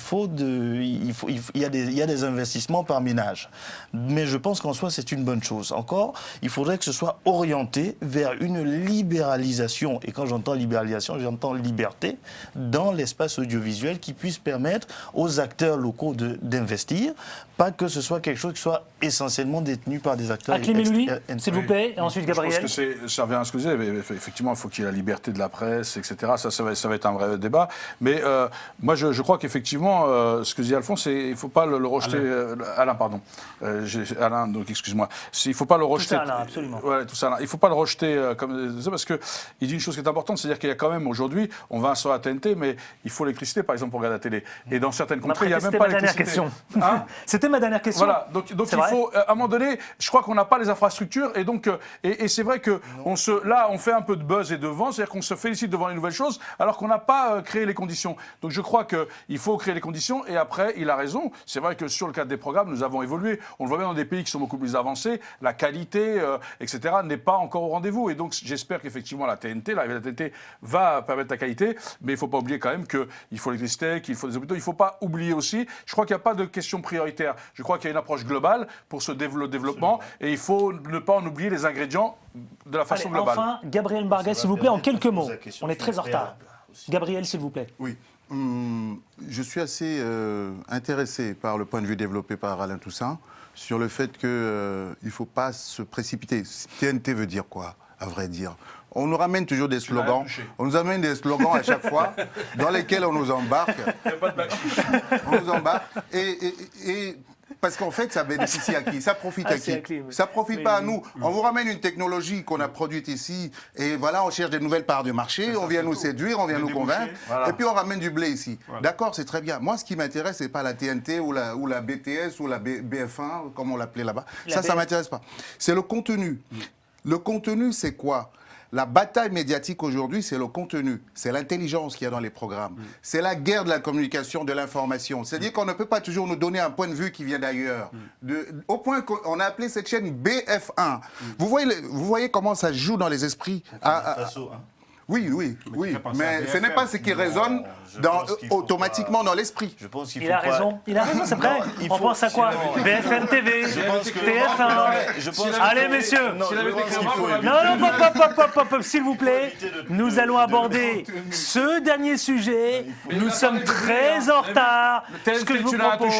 y a des investissements par ménage. Mais je pense qu'en soi, c'est une bonne chose. Encore, il faudrait que ce soit orienté vers une libéralisation. Et quand j'entends libéralisation, j'entends liberté dans l'espace audiovisuel qui puisse permettre aux acteurs locaux d'investir, pas que ce soit quelque chose qui soit essentiellement détenu par des acteurs extérieurs. S'il vous plaît, et ensuite Gabriel. Je pense que ça revient à ce que je disais, effectivement, il faut qu'il y ait la liberté de la presse, etc. Ça va être un vrai débat. Mais moi, je crois qu'effectivement, ce que dit Alphonse, il ne faut pas le rejeter. Alain, pardon. Alain, donc excuse-moi. Il ne faut pas le rejeter. Tout ça, Alain, absolument. Ouais, tout ça, Alain. Il ne faut pas le rejeter comme ça parce qu'il dit une chose qui est importante, c'est-à-dire qu'il y a quand même aujourd'hui, on va sur la TNT, mais il faut l'électricité, par exemple, pour regarder la télé. Et dans certaines contrées, il n'y a même pas l'électricité. C'était ma dernière question. Voilà, donc il faut, à un moment donné, je crois qu'on n'a pas les infrastructures, et donc, et c'est vrai que là, on fait un peu de buzz et de vent, c'est-à-dire qu'on se félicite devant les nouvelles choses, alors qu'on n'a pas créé les conditions. Donc je crois qu'il faut créer les conditions, et après, il a raison. C'est vrai que sur le cadre des programmes, nous avons évolué. On le voit bien dans des pays qui sont beaucoup plus avancés, la qualité, etc., n'est pas encore au rendez-vous. Et donc, j'espère qu'effectivement, l'arrivée de la TNT va permettre la qualité, mais il ne faut pas oublier quand même qu'il faut l'électricité, qu'il faut des hôpitaux. Il ne faut pas oublier aussi, je crois qu'il n'y a pas de question prioritaire. Je crois qu'il y a une approche globale pour ce développement, et il faut ne pas en oublier les ingrédients de la façon globale. Enfin, Gabriel Mbarga, s'il vous plaît, en quelques mots. On est très en retard. Gabriel, s'il vous plaît. Oui. Je suis assez intéressé par le point de vue développé par Alain Toussaint sur le fait qu'il ne faut pas se précipiter. TNT veut dire quoi, à vrai dire? On nous ramène toujours des slogans. On nous amène des slogans à chaque fois dans lesquels on nous embarque. Il n'y a pas de bâchiche. On nous embarque. Et parce qu'en fait, ça bénéficie à qui? Ça profite à qui? Ça profite pas à nous. On vous ramène une technologie qu'on a produite ici, et voilà, on cherche des nouvelles parts de marché, on vient nous séduire, on vient nous convaincre, et puis on ramène du blé ici. Voilà. D'accord, c'est très bien. Moi, ce qui m'intéresse, c'est pas la TNT ou la BTS ou la BF1, comme on l'appelait là-bas. Ça m'intéresse pas. C'est le contenu. Le contenu, c'est quoi? La bataille médiatique aujourd'hui, c'est le contenu, c'est l'intelligence qu'il y a dans les programmes. C'est la guerre de la communication, de l'information. C'est-à-dire qu'on ne peut pas toujours nous donner un point de vue qui vient d'ailleurs. Au point qu'on a appelé cette chaîne BF1. Vous voyez comment ça joue dans les esprits. Oui, mais ce n'est pas ce qui résonne automatiquement dans l'esprit. Il a raison, c'est vrai. On pense à quoi? BFM TV, TF1. Allez, messieurs. Non, s'il vous plaît. Nous allons aborder ce dernier sujet. Nous sommes très en retard. Ce que je vous propose,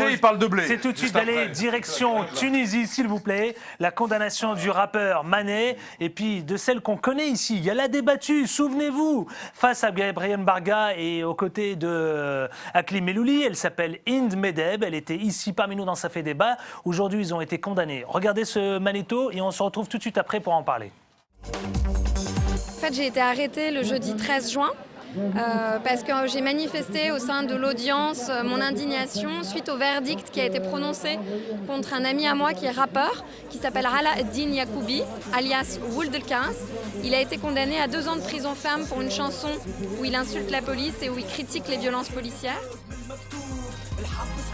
c'est tout de suite d'aller direction Tunisie, s'il vous plaît. La condamnation du rappeur Mané, et puis de celle qu'on connaît ici. Il y a la débattue, souvenez-vous, face à Gabriel Mbarga et aux côtés de Akli Melouli. Elle s'appelle Hind Medeb. Elle était ici parmi nous dans Ça fait débat. Aujourd'hui, ils ont été condamnés. Regardez ce magnéto et on se retrouve tout de suite après pour en parler. En fait, j'ai été arrêtée le jeudi 13 juin. Parce que j'ai manifesté au sein de l'audience mon indignation suite au verdict qui a été prononcé contre un ami à moi qui est rappeur, qui s'appelle Ala Eddine Yacoubi, alias Would El Kins. Il a été condamné à 2 ans de prison ferme pour une chanson où il insulte la police et où il critique les violences policières.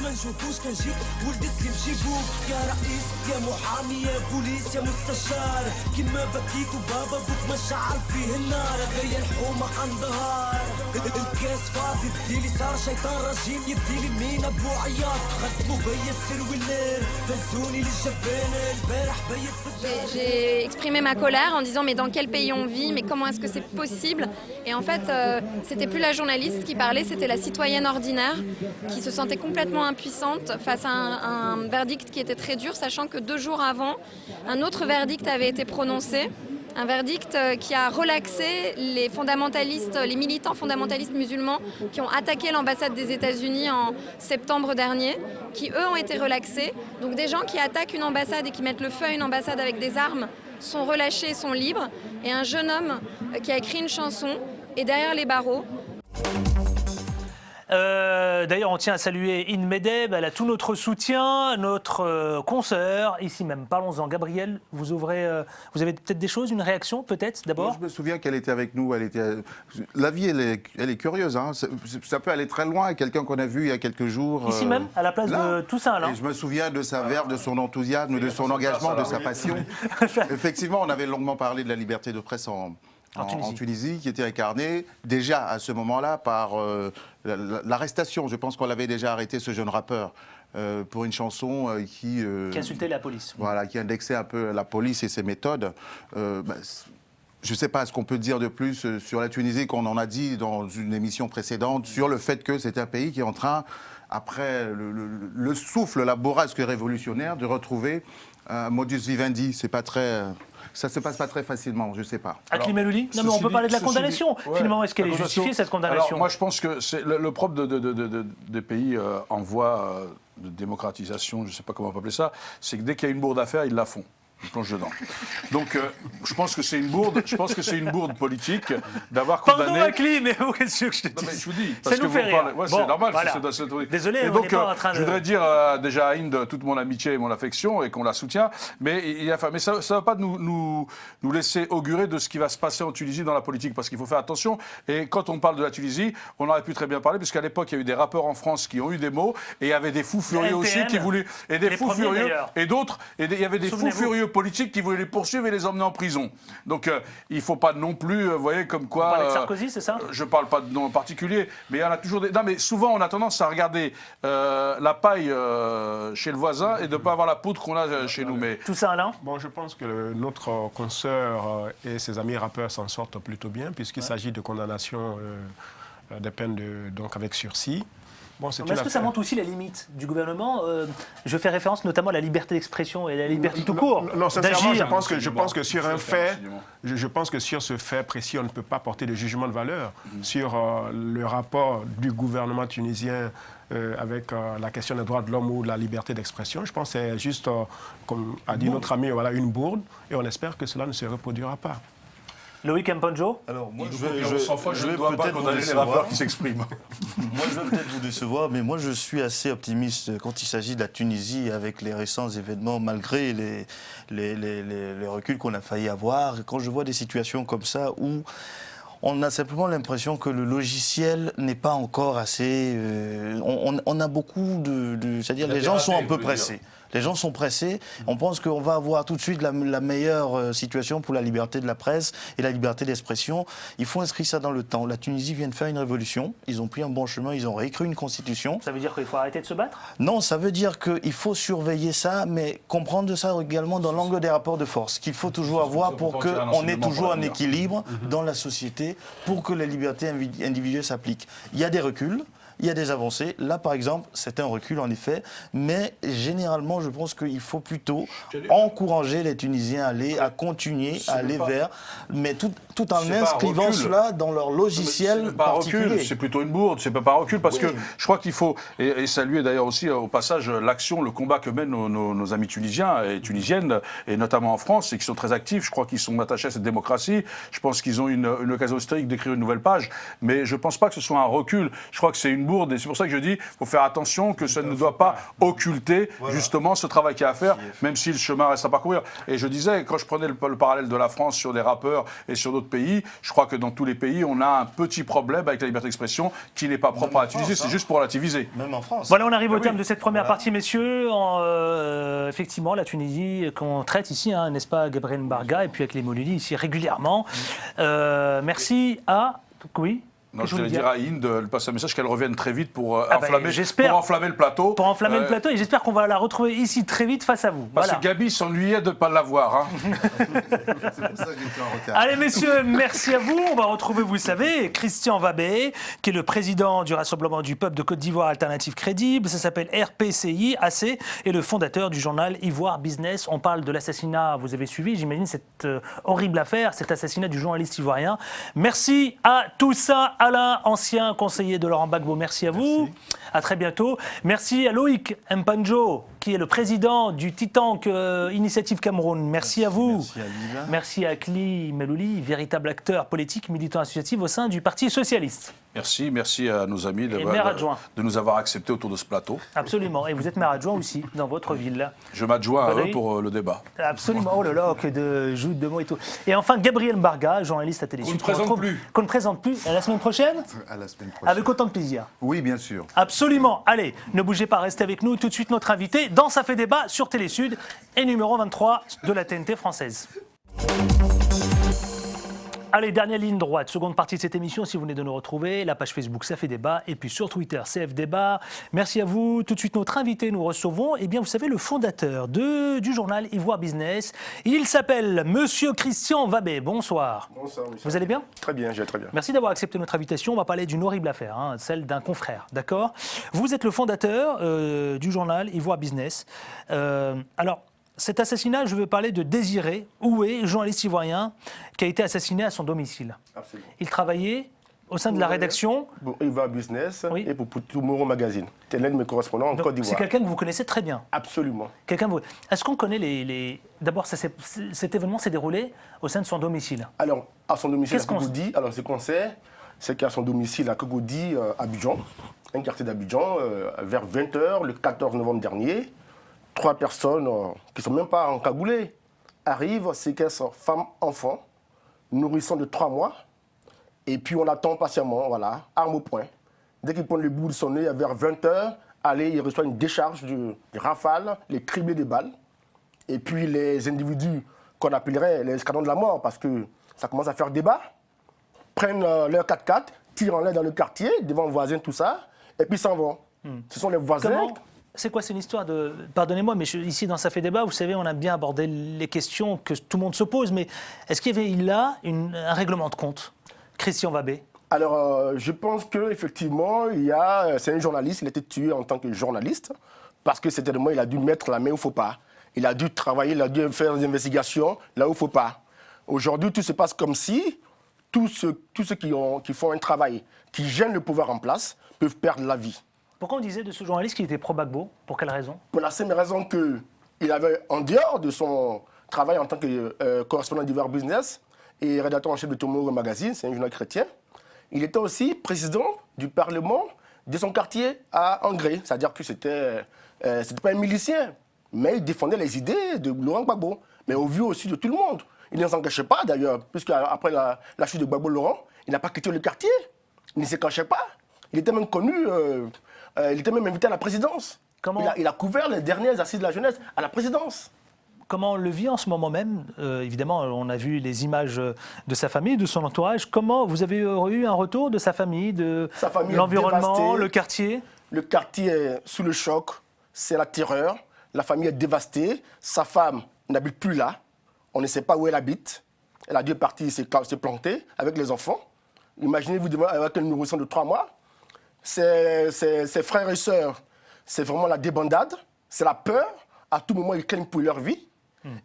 ما نشوفوش كنجيك ولد سليم جيبوك يا رئيس يا محامي يا بوليس يا مستشار كيما بكيت وبابا بوك ما شعل فيه النار غير الحومة قندهار الكاس فاضي ديلي صار شيطان رجيم يديلي مين ابو عياط خدمو بيا السروي الليل هزوني للجبان البارح بيت J'ai exprimé ma colère en disant mais dans quel pays on vit, mais comment est-ce que c'est possible? Et en fait, c'était plus la journaliste qui parlait, c'était la citoyenne ordinaire qui se sentait complètement impuissante face à un verdict qui était très dur, sachant que 2 jours avant, un autre verdict avait été prononcé. Un verdict qui a relaxé les fondamentalistes, les militants fondamentalistes musulmans qui ont attaqué l'ambassade des États-Unis en septembre dernier, qui eux ont été relaxés. Donc des gens qui attaquent une ambassade et qui mettent le feu à une ambassade avec des armes sont relâchés, sont libres. Et un jeune homme qui a écrit une chanson est derrière les barreaux. D'ailleurs, on tient à saluer In Medeb, elle a tout notre soutien, notre consoeur, ici même. Parlons-en. Gabriel, vous avez peut-être des choses, une réaction peut-être d'abord? Je me souviens qu'elle était avec nous. La vie, elle est curieuse. Hein. Ça peut aller très loin. Quelqu'un qu'on a vu il y a quelques jours. Ici même, à la place de Toussaint. Et je me souviens de sa verve, de son enthousiasme, de son engagement, de sa passion. Effectivement, on avait longuement parlé de la liberté de presse en Tunisie, qui était incarnée déjà à ce moment-là par l'arrestation. Je pense qu'on l'avait déjà arrêté, ce jeune rappeur, pour une chanson qui insultait la police. Voilà, qui indexait un peu la police et ses méthodes. Je ne sais pas ce qu'on peut dire de plus sur la Tunisie qu'on en a dit dans une émission précédente, sur le fait que c'est un pays qui est en train, après le souffle, la bourrasque révolutionnaire, de retrouver un modus vivendi. C'est pas très... Ça ne se passe pas très facilement, je ne sais pas. Hakim El-Ouli ? Non, mais on peut parler de la condamnation. Finalement, est-ce qu'elle est justifiée, cette condamnation ? Alors, moi, je pense que c'est le propre des pays en voie de démocratisation, je ne sais pas comment on peut appeler ça, c'est que dès qu'il y a une bourde à faire, ils la font. Ils plongent dedans. Donc, je pense que c'est une bourde politique d'avoir condamné... Pardon, Hakim, mais qu'est-ce que je te dis ? Non, mais je vous dis, ça nous fait rire. Ouais, c'est normal. Voilà. Désolé, on n'est pas en train de... Je voudrais dire déjà à Inde toute mon amitié et mon affection et qu'on la soutient, mais ça ne va pas nous laisser augurer de ce qui va se passer en Tunisie dans la politique, parce qu'il faut faire attention. Et quand on parle de la Tunisie, on aurait pu très bien parler, parce qu'à l'époque, il y a eu des rappeurs en France qui ont eu des mots, et il y avait des fous furieux aussi qui voulaient... Et des fous furieux, et d'autres, et il y avait des fous furieux politiques qui voulaient les poursuivre et les emmener en prison. Donc il ne faut pas non plus, vous voyez, comme quoi... Vous parlez de Sarkozy, c'est ça ? Je ne parle pas de nom en particulier, mais il y en a toujours des... Non, mais souvent, on a tendance à regarder la paille chez le voisin et de ne pas avoir la poudre qu'on a chez nous. Mais... Tout ça, Alain ? Bon, je pense que notre consoeur et ses amis rappeurs s'en sortent plutôt bien, puisqu'il s'agit de condamnation des peines donc avec sursis. Bon, est-ce que ça montre aussi la limite du gouvernement ? Je fais référence notamment à la liberté d'expression et à la liberté tout court. Non, sincèrement, je pense que sur un fait, je pense que sur ce fait précis, on ne peut pas porter de jugement de valeur sur le rapport du gouvernement tunisien avec la question des droits de l'homme ou de la liberté d'expression. Je pense que c'est juste, comme a dit notre ami, voilà, une bourde, et on espère que cela ne se reproduira pas. Loïc Mponjo ? Alors, moi, je vais peut-être condamner les rappeurs qui s'expriment. Moi, je vais peut-être vous décevoir, mais moi, je suis assez optimiste quand il s'agit de la Tunisie avec les récents événements, malgré les reculs qu'on a failli avoir. Quand je vois des situations comme ça où on a simplement l'impression que le logiciel n'est pas encore assez... on a beaucoup de c'est-à-dire les gens sont un peu pressés. Les gens sont pressés. On pense qu'on va avoir tout de suite la meilleure situation pour la liberté de la presse et la liberté d'expression. Il faut inscrire ça dans le temps. La Tunisie vient de faire une révolution. Ils ont pris un bon chemin. Ils ont réécrit une constitution. Ça veut dire qu'il faut arrêter de se battre ? Non, ça veut dire qu'il faut surveiller ça, mais comprendre ça également dans l'angle des rapports de force. Qu'il faut toujours avoir pour qu'on ait toujours un équilibre dans la société, pour que les libertés individuelles s'appliquent. Il y a des reculs. Il y a des avancées. Là, par exemple, c'est un recul, en effet. Mais généralement, je pense qu'il faut plutôt encourager les Tunisiens à continuer, à aller vers... Mais tout en inscrivant cela dans leur logiciel particulier. C'est plutôt une bourde, c'est pas un recul, parce que je crois qu'il faut... Et saluer d'ailleurs aussi, au passage, l'action, le combat que mènent nos amis tunisiens et tunisiennes, et notamment en France, et qui sont très actifs. Je crois qu'ils sont attachés à cette démocratie. Je pense qu'ils ont une occasion historique d'écrire une nouvelle page. Mais je ne pense pas que ce soit un recul. Je crois que c'est une bourde, et c'est pour ça que je dis qu'il faut faire attention que ça ne doit pas occulter justement ce travail qu'il y a à faire, même si le chemin reste à parcourir. Et je disais, quand je prenais le parallèle de la France sur des rappeurs et sur d'autres pays, je crois que dans tous les pays, on a un petit problème avec la liberté d'expression qui n'est pas propre à la Tunisie, c'est juste pour relativiser. Même en France. Voilà, on arrive au terme de cette première partie, messieurs. Effectivement, la Tunisie qu'on traite ici, n'est-ce pas, Gabriel Mbarga, et puis avec les Mauludi ici régulièrement. Merci à... Oui. Non, je voulais dire à Inde, elle passe un message qu'elle revienne très vite pour enflammer le plateau. Pour enflammer le plateau, et j'espère qu'on va la retrouver ici très vite face à vous. Parce que Gabi s'ennuyait de ne pas l'avoir. C'est pour ça que j'étais en retard. Allez messieurs, merci à vous. On va retrouver, vous savez, Christian Vabé, qui est le président du Rassemblement du Peuple de Côte d'Ivoire Alternative Crédible. Ça s'appelle RPCI, AC, et le fondateur du journal Ivoire Business. On parle de l'assassinat, vous avez suivi, j'imagine, cette horrible affaire, cet assassinat du journaliste ivoirien. Merci à tout ça. Alain, ancien conseiller de Laurent Gbagbo, merci à vous. À très bientôt. Merci à Loïc Mpanjo, qui est le président du Titank Initiative Cameroun. Merci à vous. Merci à Lila. Merci à Akli Melouli, véritable acteur politique, militant associatif au sein du Parti socialiste. Merci à nos amis de nous avoir acceptés autour de ce plateau. Absolument. Et vous êtes maire adjoint aussi dans votre ville. Je m'adjoins à eux pour le débat. Absolument. Oh là là, que de joutes de mots et tout. Et enfin, Gabriel Mbarga, journaliste à Télé Sud. Qu'on ne présente plus. À la semaine prochaine ? À la semaine prochaine. Avec autant de plaisir. Oui, bien sûr. Absolument. Allez, ne bougez pas, restez avec nous. Tout de suite, notre invité dans Ça fait débat sur Télé Sud et numéro 23 de la TNT française. Allez, dernière ligne droite, seconde partie de cette émission, si vous venez de nous retrouver, la page Facebook Ça fait débat, et puis sur Twitter CF Débat. Merci à vous. Tout de suite, notre invité, nous recevons, eh bien, vous savez, le fondateur du journal Ivoire Business. Il s'appelle Monsieur Christian Vabé. Bonsoir. Bonsoir, monsieur. Vous allez bien ? Très bien, je vais très bien. Merci d'avoir accepté notre invitation. On va parler d'une horrible affaire, celle d'un confrère, d'accord ? Vous êtes le fondateur du journal Ivoire Business. Alors, cet assassinat, je veux parler de Désiré Oué, journaliste ivoirien, qui a été assassiné à son domicile. Absolument. Il travaillait au sein de la rédaction. Pour Ivoire Business et pour Tomorrow Magazine. C'était l'un de mes correspondants en Côte d'Ivoire. C'est quelqu'un que vous connaissez très bien. Absolument. Est-ce qu'on connaît D'abord, cet événement s'est déroulé au sein de son domicile. Alors, à son domicile à Kogoudi, ce qu'on sait, c'est qu'à son domicile à Kogoudi, Abidjan, un quartier d'Abidjan, vers 20h, le 14 novembre dernier, 3 personnes qui ne sont même pas encagoulées arrivent, séquestrent femme, enfant, nourrisson de 3 mois, et puis on attend patiemment, voilà, arme au poing. Dès qu'ils prennent le bout de son nez, vers 20h, il reçoit une décharge de rafales, les criblés de balles, et puis les individus qu'on appellerait les escadrons de la mort, parce que ça commence à faire débat, prennent leur 4x4, tirent en l'air dans le quartier, devant les voisins, tout ça, et puis s'en vont. Ce sont les voisins... C'est quoi, c'est une histoire de... Pardonnez-moi, mais ici, dans Ça fait débat, vous savez, on a bien abordé les questions que tout le monde se pose, mais est-ce qu'il y avait là un règlement de compte, Christian Vabé ? Alors, je pense qu'effectivement, c'est un journaliste, il a été tué en tant que journaliste, parce que certainement, il a dû mettre la main où il ne faut pas. Il a dû travailler, il a dû faire des investigations là où il ne faut pas. Aujourd'hui, tout se passe comme si tous ceux qui font un travail, qui gênent le pouvoir en place, peuvent perdre la vie. Pourquoi on disait de ce journaliste qu'il était pro-Gbagbo ? Pour quelle raison ? Pour la simple raison qu'il avait, en dehors de son travail en tant que correspondant d'Ivoire Business et rédacteur en chef de Tomorrow Magazine, c'est un journal chrétien, il était aussi président du Parlement de son quartier à Angré. C'est-à-dire que c'était pas un milicien, mais il défendait les idées de Laurent Gbagbo. Mais au vu aussi de tout le monde. Il ne s'en cachait pas d'ailleurs, puisque après la chute de Gbagbo Laurent, il n'a pas quitté le quartier. Il ne se cachait pas. Il était même connu... il était même invité à la présidence. Il a couvert les dernières assises de la jeunesse à la présidence. Comment on le vit en ce moment même ? Évidemment, on a vu les images de sa famille, de son entourage. Comment vous avez eu un retour de sa famille, l'environnement, le quartier ? Le quartier est sous le choc, c'est la terreur. La famille est dévastée. Sa femme n'habite plus là. On ne sait pas où elle habite. Elle a dû partir se planter avec les enfants. Imaginez-vous avec un nourrisson de 3 mois. Ses frères et sœurs, c'est vraiment la débandade, c'est la peur. À tout moment, ils craignent pour leur vie.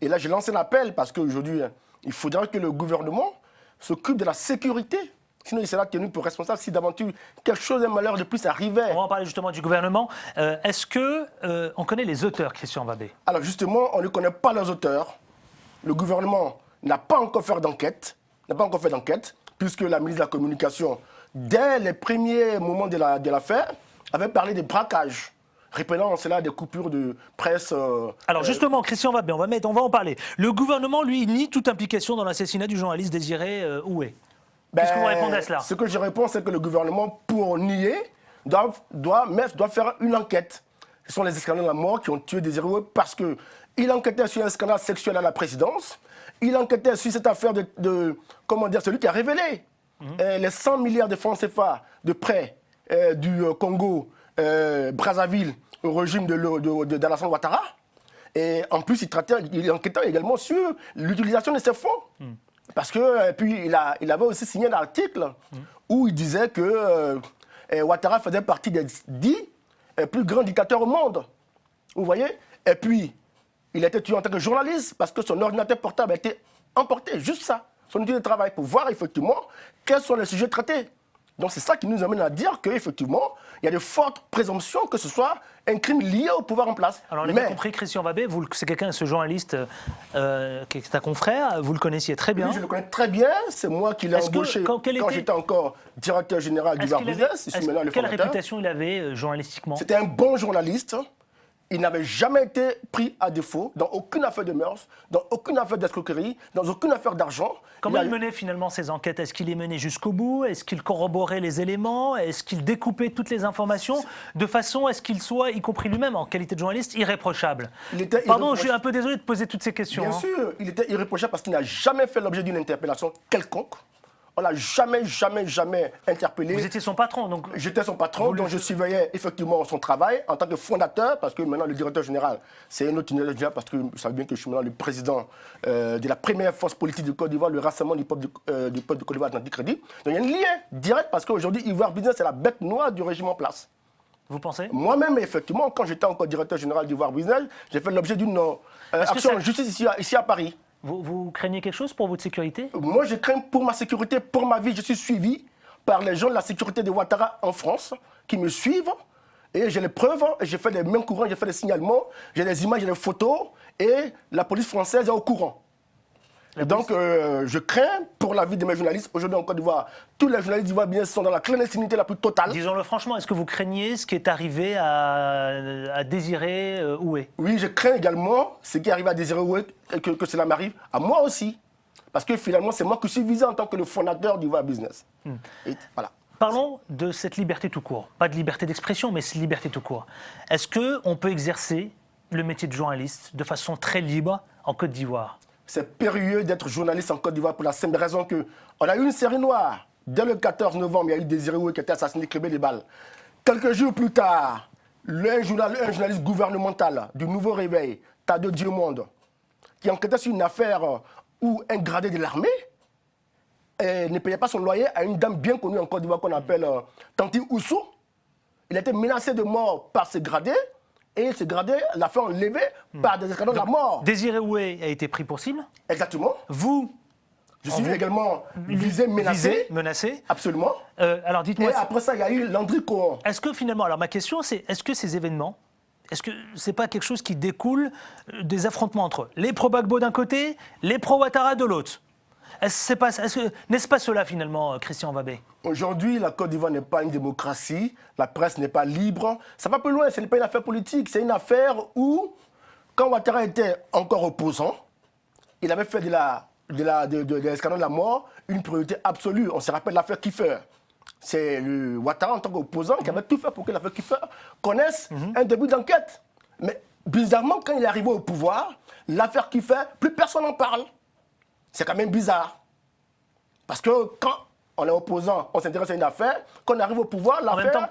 Et là, j'ai lancé l'appel parce qu'aujourd'hui, il faudra que le gouvernement s'occupe de la sécurité. Sinon, il sera tenu pour responsable si d'aventure quelque chose, un malheur de plus arrivait. On va en parler justement du gouvernement. Est-ce qu'on connaît les auteurs, Christian Vabé ? Alors justement, on ne connaît pas les auteurs. Le gouvernement n'a pas encore fait d'enquête, puisque la ministre de la Communication, dès les premiers moments de l'affaire, avait parlé de braquage, répétant cela des coupures de presse. Alors justement, Christian Vabé, on va en parler. Le gouvernement, lui, nie toute implication dans l'assassinat du journaliste Désiré Oué. Qu'est-ce que vous répondez à cela ? Ce que je réponds, c'est que le gouvernement, pour nier, doit faire une enquête. Ce sont les escandales de la mort qui ont tué Désiré Oué parce qu'il enquêtait sur un scandale sexuel à la présidence. Il enquêtait sur cette affaire celui qui a révélé les 100 milliards de francs CFA de prêts du Congo, Brazzaville, au régime d'Alassane Ouattara. Et en plus, il enquêtait également sur l'utilisation de ces fonds. Parce que, puis, il avait aussi signé un article où il disait que Ouattara faisait partie des 10 plus grands dictateurs au monde. Vous voyez ? Et puis, il a été tué en tant que journaliste parce que son ordinateur portable a été emporté. Juste ça, son outil de travail, pour voir effectivement quels sont les sujets traités. Donc c'est ça qui nous amène à dire qu'effectivement, il y a de fortes présomptions que ce soit un crime lié au pouvoir en place. Alors on a bien compris, Christian Vabé, c'est quelqu'un, ce journaliste qui est un confrère, vous le connaissiez très bien. Oui, je le connais très bien, c'est moi qui l'ai embauché quand j'étais encore directeur général du Var Business. Quelle réputation il avait journalistiquement? C'était un bon journaliste. Il n'avait jamais été pris à défaut dans aucune affaire de mœurs, dans aucune affaire d'escroquerie, dans aucune affaire d'argent. Comment il menait finalement ses enquêtes? Est-ce qu'il les menait jusqu'au bout? Est-ce qu'il corroborait les éléments? Est-ce qu'il découpait toutes les informations de façon à ce qu'il soit, y compris lui-même en qualité de journaliste, irréprochable? Pardon, je suis un peu désolé de poser toutes ces questions. Bien sûr, il était irréprochable parce qu'il n'a jamais fait l'objet d'une interpellation quelconque. On l'a jamais interpellé. Vous étiez son patron, donc. J'étais son patron, donc je surveillais effectivement son travail en tant que fondateur, parce que maintenant le directeur général, c'est un autre directeur général, parce que vous savez bien que je suis maintenant le président de la première force politique de Côte d'Ivoire, le Rassemblement du peuple de Côte d'Ivoire Atlantique Crédit. Donc il y a un lien direct, parce qu'aujourd'hui, Ivoire Business, c'est la bête noire du régime en place. Vous pensez? Moi-même, effectivement, quand j'étais encore directeur général d'Ivoire Business, j'ai fait l'objet d'une action en justice ici à Paris. Vous craignez quelque chose pour votre sécurité? Moi, je crains pour ma sécurité, pour ma vie. Je suis suivi par les gens de la sécurité de Ouattara en France qui me suivent. Et j'ai les preuves, j'ai fait les mêmes courants, j'ai fait les signalements, j'ai des images, j'ai des photos. Et la police française est au courant. Donc, je crains pour la vie de mes journalistes. Aujourd'hui, en Côte d'Ivoire, tous les journalistes d'Ivoire Business sont dans la clandestinité la plus totale. Disons-le franchement, est-ce que vous craignez ce qui est arrivé à Désiré Oué? Oui, je crains également ce qui arrive à Désiré Oué, que cela m'arrive à moi aussi. Parce que finalement, c'est moi qui suis visé en tant que le fondateur d'Ivoire Business. Et voilà. Parlons de cette liberté tout court. Pas de liberté d'expression, mais cette liberté tout court. Est-ce qu'on peut exercer le métier de journaliste de façon très libre en Côte d'Ivoire? C'est périlleux d'être journaliste en Côte d'Ivoire pour la simple raison qu'on a eu une série noire. Dès le 14 novembre, il y a eu Désiré Oué qui a été assassiné, crébé des balles. Quelques jours plus tard, un journaliste gouvernemental du Nouveau Réveil, Tadeu Dieumonde, qui enquêtait sur une affaire où un gradé de l'armée ne payait pas son loyer à une dame bien connue en Côte d'Ivoire qu'on appelle Tanti Oussou. Il a été menacé de mort par ce gradé. Et ce gradé l'a fait enlever par des escadrons de la mort. Désiré Oué a été pris pour cible? Exactement. Vous? Je suis également visé, menacé. Menacé? Absolument. Alors dites-moi. Et après ça, il y a eu Landry Cohen. Est-ce que finalement, alors ma question c'est, est-ce que ces événements, est-ce que c'est pas quelque chose qui découle des affrontements entre eux? Les pro-Gbagbo d'un côté, les pro-Ouattara de l'autre. N'est-ce pas cela finalement, Christian Vabé? Aujourd'hui, la Côte d'Ivoire n'est pas une démocratie, la presse n'est pas libre. Ça va plus loin, ce n'est pas une affaire politique, c'est une affaire où, quand Ouattara était encore opposant, il avait fait de l'escandale de la mort une priorité absolue. On se rappelle l'affaire Kiefer. C'est le Ouattara en tant qu'opposant qui avait tout fait pour que l'affaire Kiefer connaisse un début d'enquête. Mais bizarrement, quand il est arrivé au pouvoir, l'affaire Kiefer, plus personne n'en parle. C'est quand même bizarre. Parce que quand on est opposant, on s'intéresse à une affaire, quand on arrive au pouvoir, l'affaire,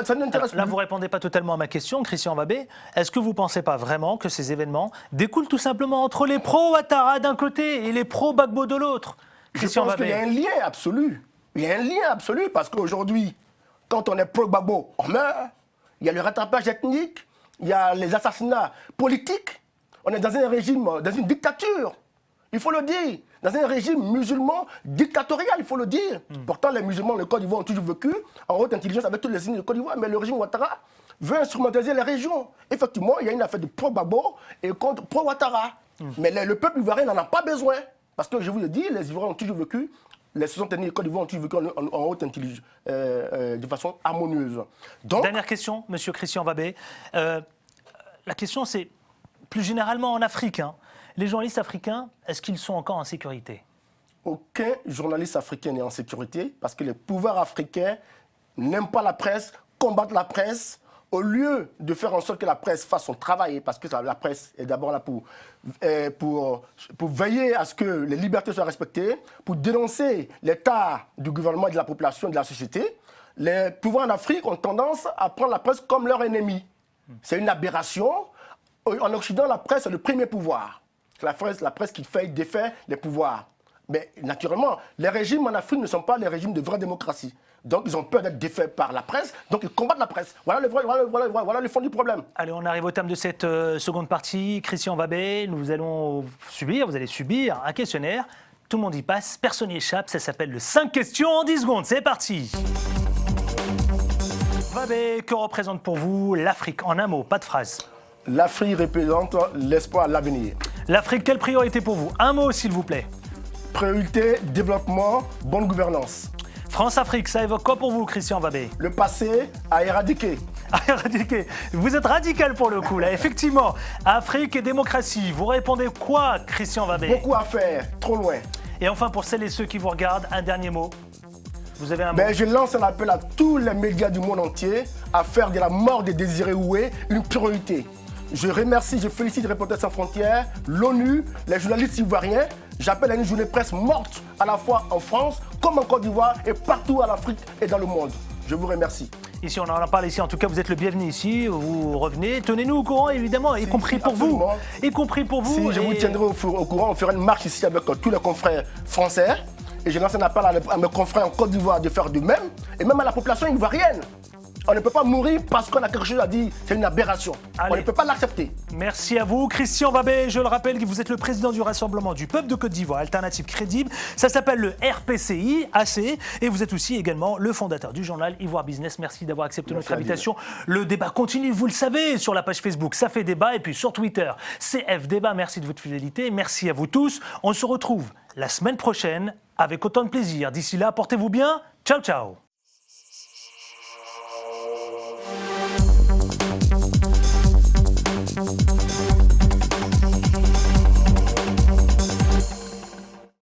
ça ne nous intéresse plus. Là, vous ne répondez pas totalement à ma question, Christian Vabé. Est-ce que vous ne pensez pas vraiment que ces événements découlent tout simplement entre les pro-Ouattara d'un côté et les pro-Gbagbo de l'autre? Christian Vabé. Je pense qu'il y a un lien absolu. Il y a un lien absolu parce qu'aujourd'hui, quand on est pro-Gbagbo, on meurt. Il y a le rattrapage ethnique, il y a les assassinats politiques. On est dans un régime, dans une dictature. Il faut le dire, dans un régime musulman dictatorial, il faut le dire. Pourtant, les musulmans, le Côte d'Ivoire ont toujours vécu en haute intelligence avec toutes les signes du Côte d'Ivoire, mais le régime Ouattara veut instrumentaliser les régions. Effectivement, il y a une affaire de pro-Gbagbo et contre pro-Ouattara. Mais le peuple ivoirien n'en a pas besoin. Parce que je vous le dis, les Ivoiriens ont toujours vécu, les 60 années du Côte d'Ivoire ont toujours vécu en haute intelligence, de façon harmonieuse. Donc, dernière question, monsieur Christian Vabé. La question, c'est plus généralement en Afrique. Les journalistes africains, est-ce qu'ils sont encore en sécurité? Aucun journaliste africain n'est en sécurité parce que les pouvoirs africains n'aiment pas la presse, combattent la presse. Au lieu de faire en sorte que la presse fasse son travail, parce que la presse est d'abord là pour veiller à ce que les libertés soient respectées, pour dénoncer l'état du gouvernement et de la population et de la société, les pouvoirs en Afrique ont tendance à prendre la presse comme leur ennemi. C'est une aberration. En Occident, la presse est le premier pouvoir. La presse qui fait défait les pouvoirs. Mais naturellement, les régimes en Afrique ne sont pas les régimes de vraie démocratie. Donc ils ont peur d'être défaits par la presse, donc ils combattent la presse. Voilà le fond du problème. Allez, on arrive au terme de cette seconde partie. Christian Vabé, vous allez subir un questionnaire. Tout le monde y passe, personne n'y échappe. Ça s'appelle le 5 questions en 10 secondes. C'est parti. Wabé, que représente pour vous l'Afrique? En un mot, pas de phrase. L'Afrique représente l'espoir, l'avenir. L'Afrique, quelle priorité pour vous? Un mot, s'il vous plaît. Priorité, développement, bonne gouvernance. France-Afrique, ça évoque quoi pour vous, Christian Wabé? Le passé à éradiquer. À éradiquer. Vous êtes radical pour le coup, là, effectivement. Afrique et démocratie, vous répondez quoi, Christian Wabé? Beaucoup à faire, trop loin. Et enfin, pour celles et ceux qui vous regardent, un dernier mot. Vous avez un mot? Je lance un appel à tous les médias du monde entier à faire de la mort des Désiré Oué une priorité. Je remercie, je félicite Reporters sans frontières, l'ONU, les journalistes ivoiriens. J'appelle à une journée presse morte à la fois en France, comme en Côte d'Ivoire et partout en Afrique et dans le monde. Je vous remercie. Ici, on en parle ici. En tout cas, vous êtes le bienvenu ici. Vous revenez. Tenez-nous au courant, évidemment, y compris pour vous. Y compris pour vous. Si je vous tiendrai au courant, on fera une marche ici avec tous les confrères français. Et je lance un appel à mes confrères en Côte d'Ivoire de faire de même. Et même à la population ivoirienne. On ne peut pas mourir parce qu'on a quelque chose à dire. C'est une aberration. Allez. On ne peut pas l'accepter. Merci à vous. Christian Wabé, je le rappelle, vous êtes le président du Rassemblement du Peuple de Côte d'Ivoire, Alternative Crédible. Ça s'appelle le RPCI, AC. Et vous êtes aussi également le fondateur du journal Ivoire Business. Merci d'avoir accepté notre invitation. Le débat continue, vous le savez, sur la page Facebook. Ça fait débat. Et puis sur Twitter, CF Débat. Merci de votre fidélité. Merci à vous tous. On se retrouve la semaine prochaine avec autant de plaisir. D'ici là, portez-vous bien. Ciao, ciao.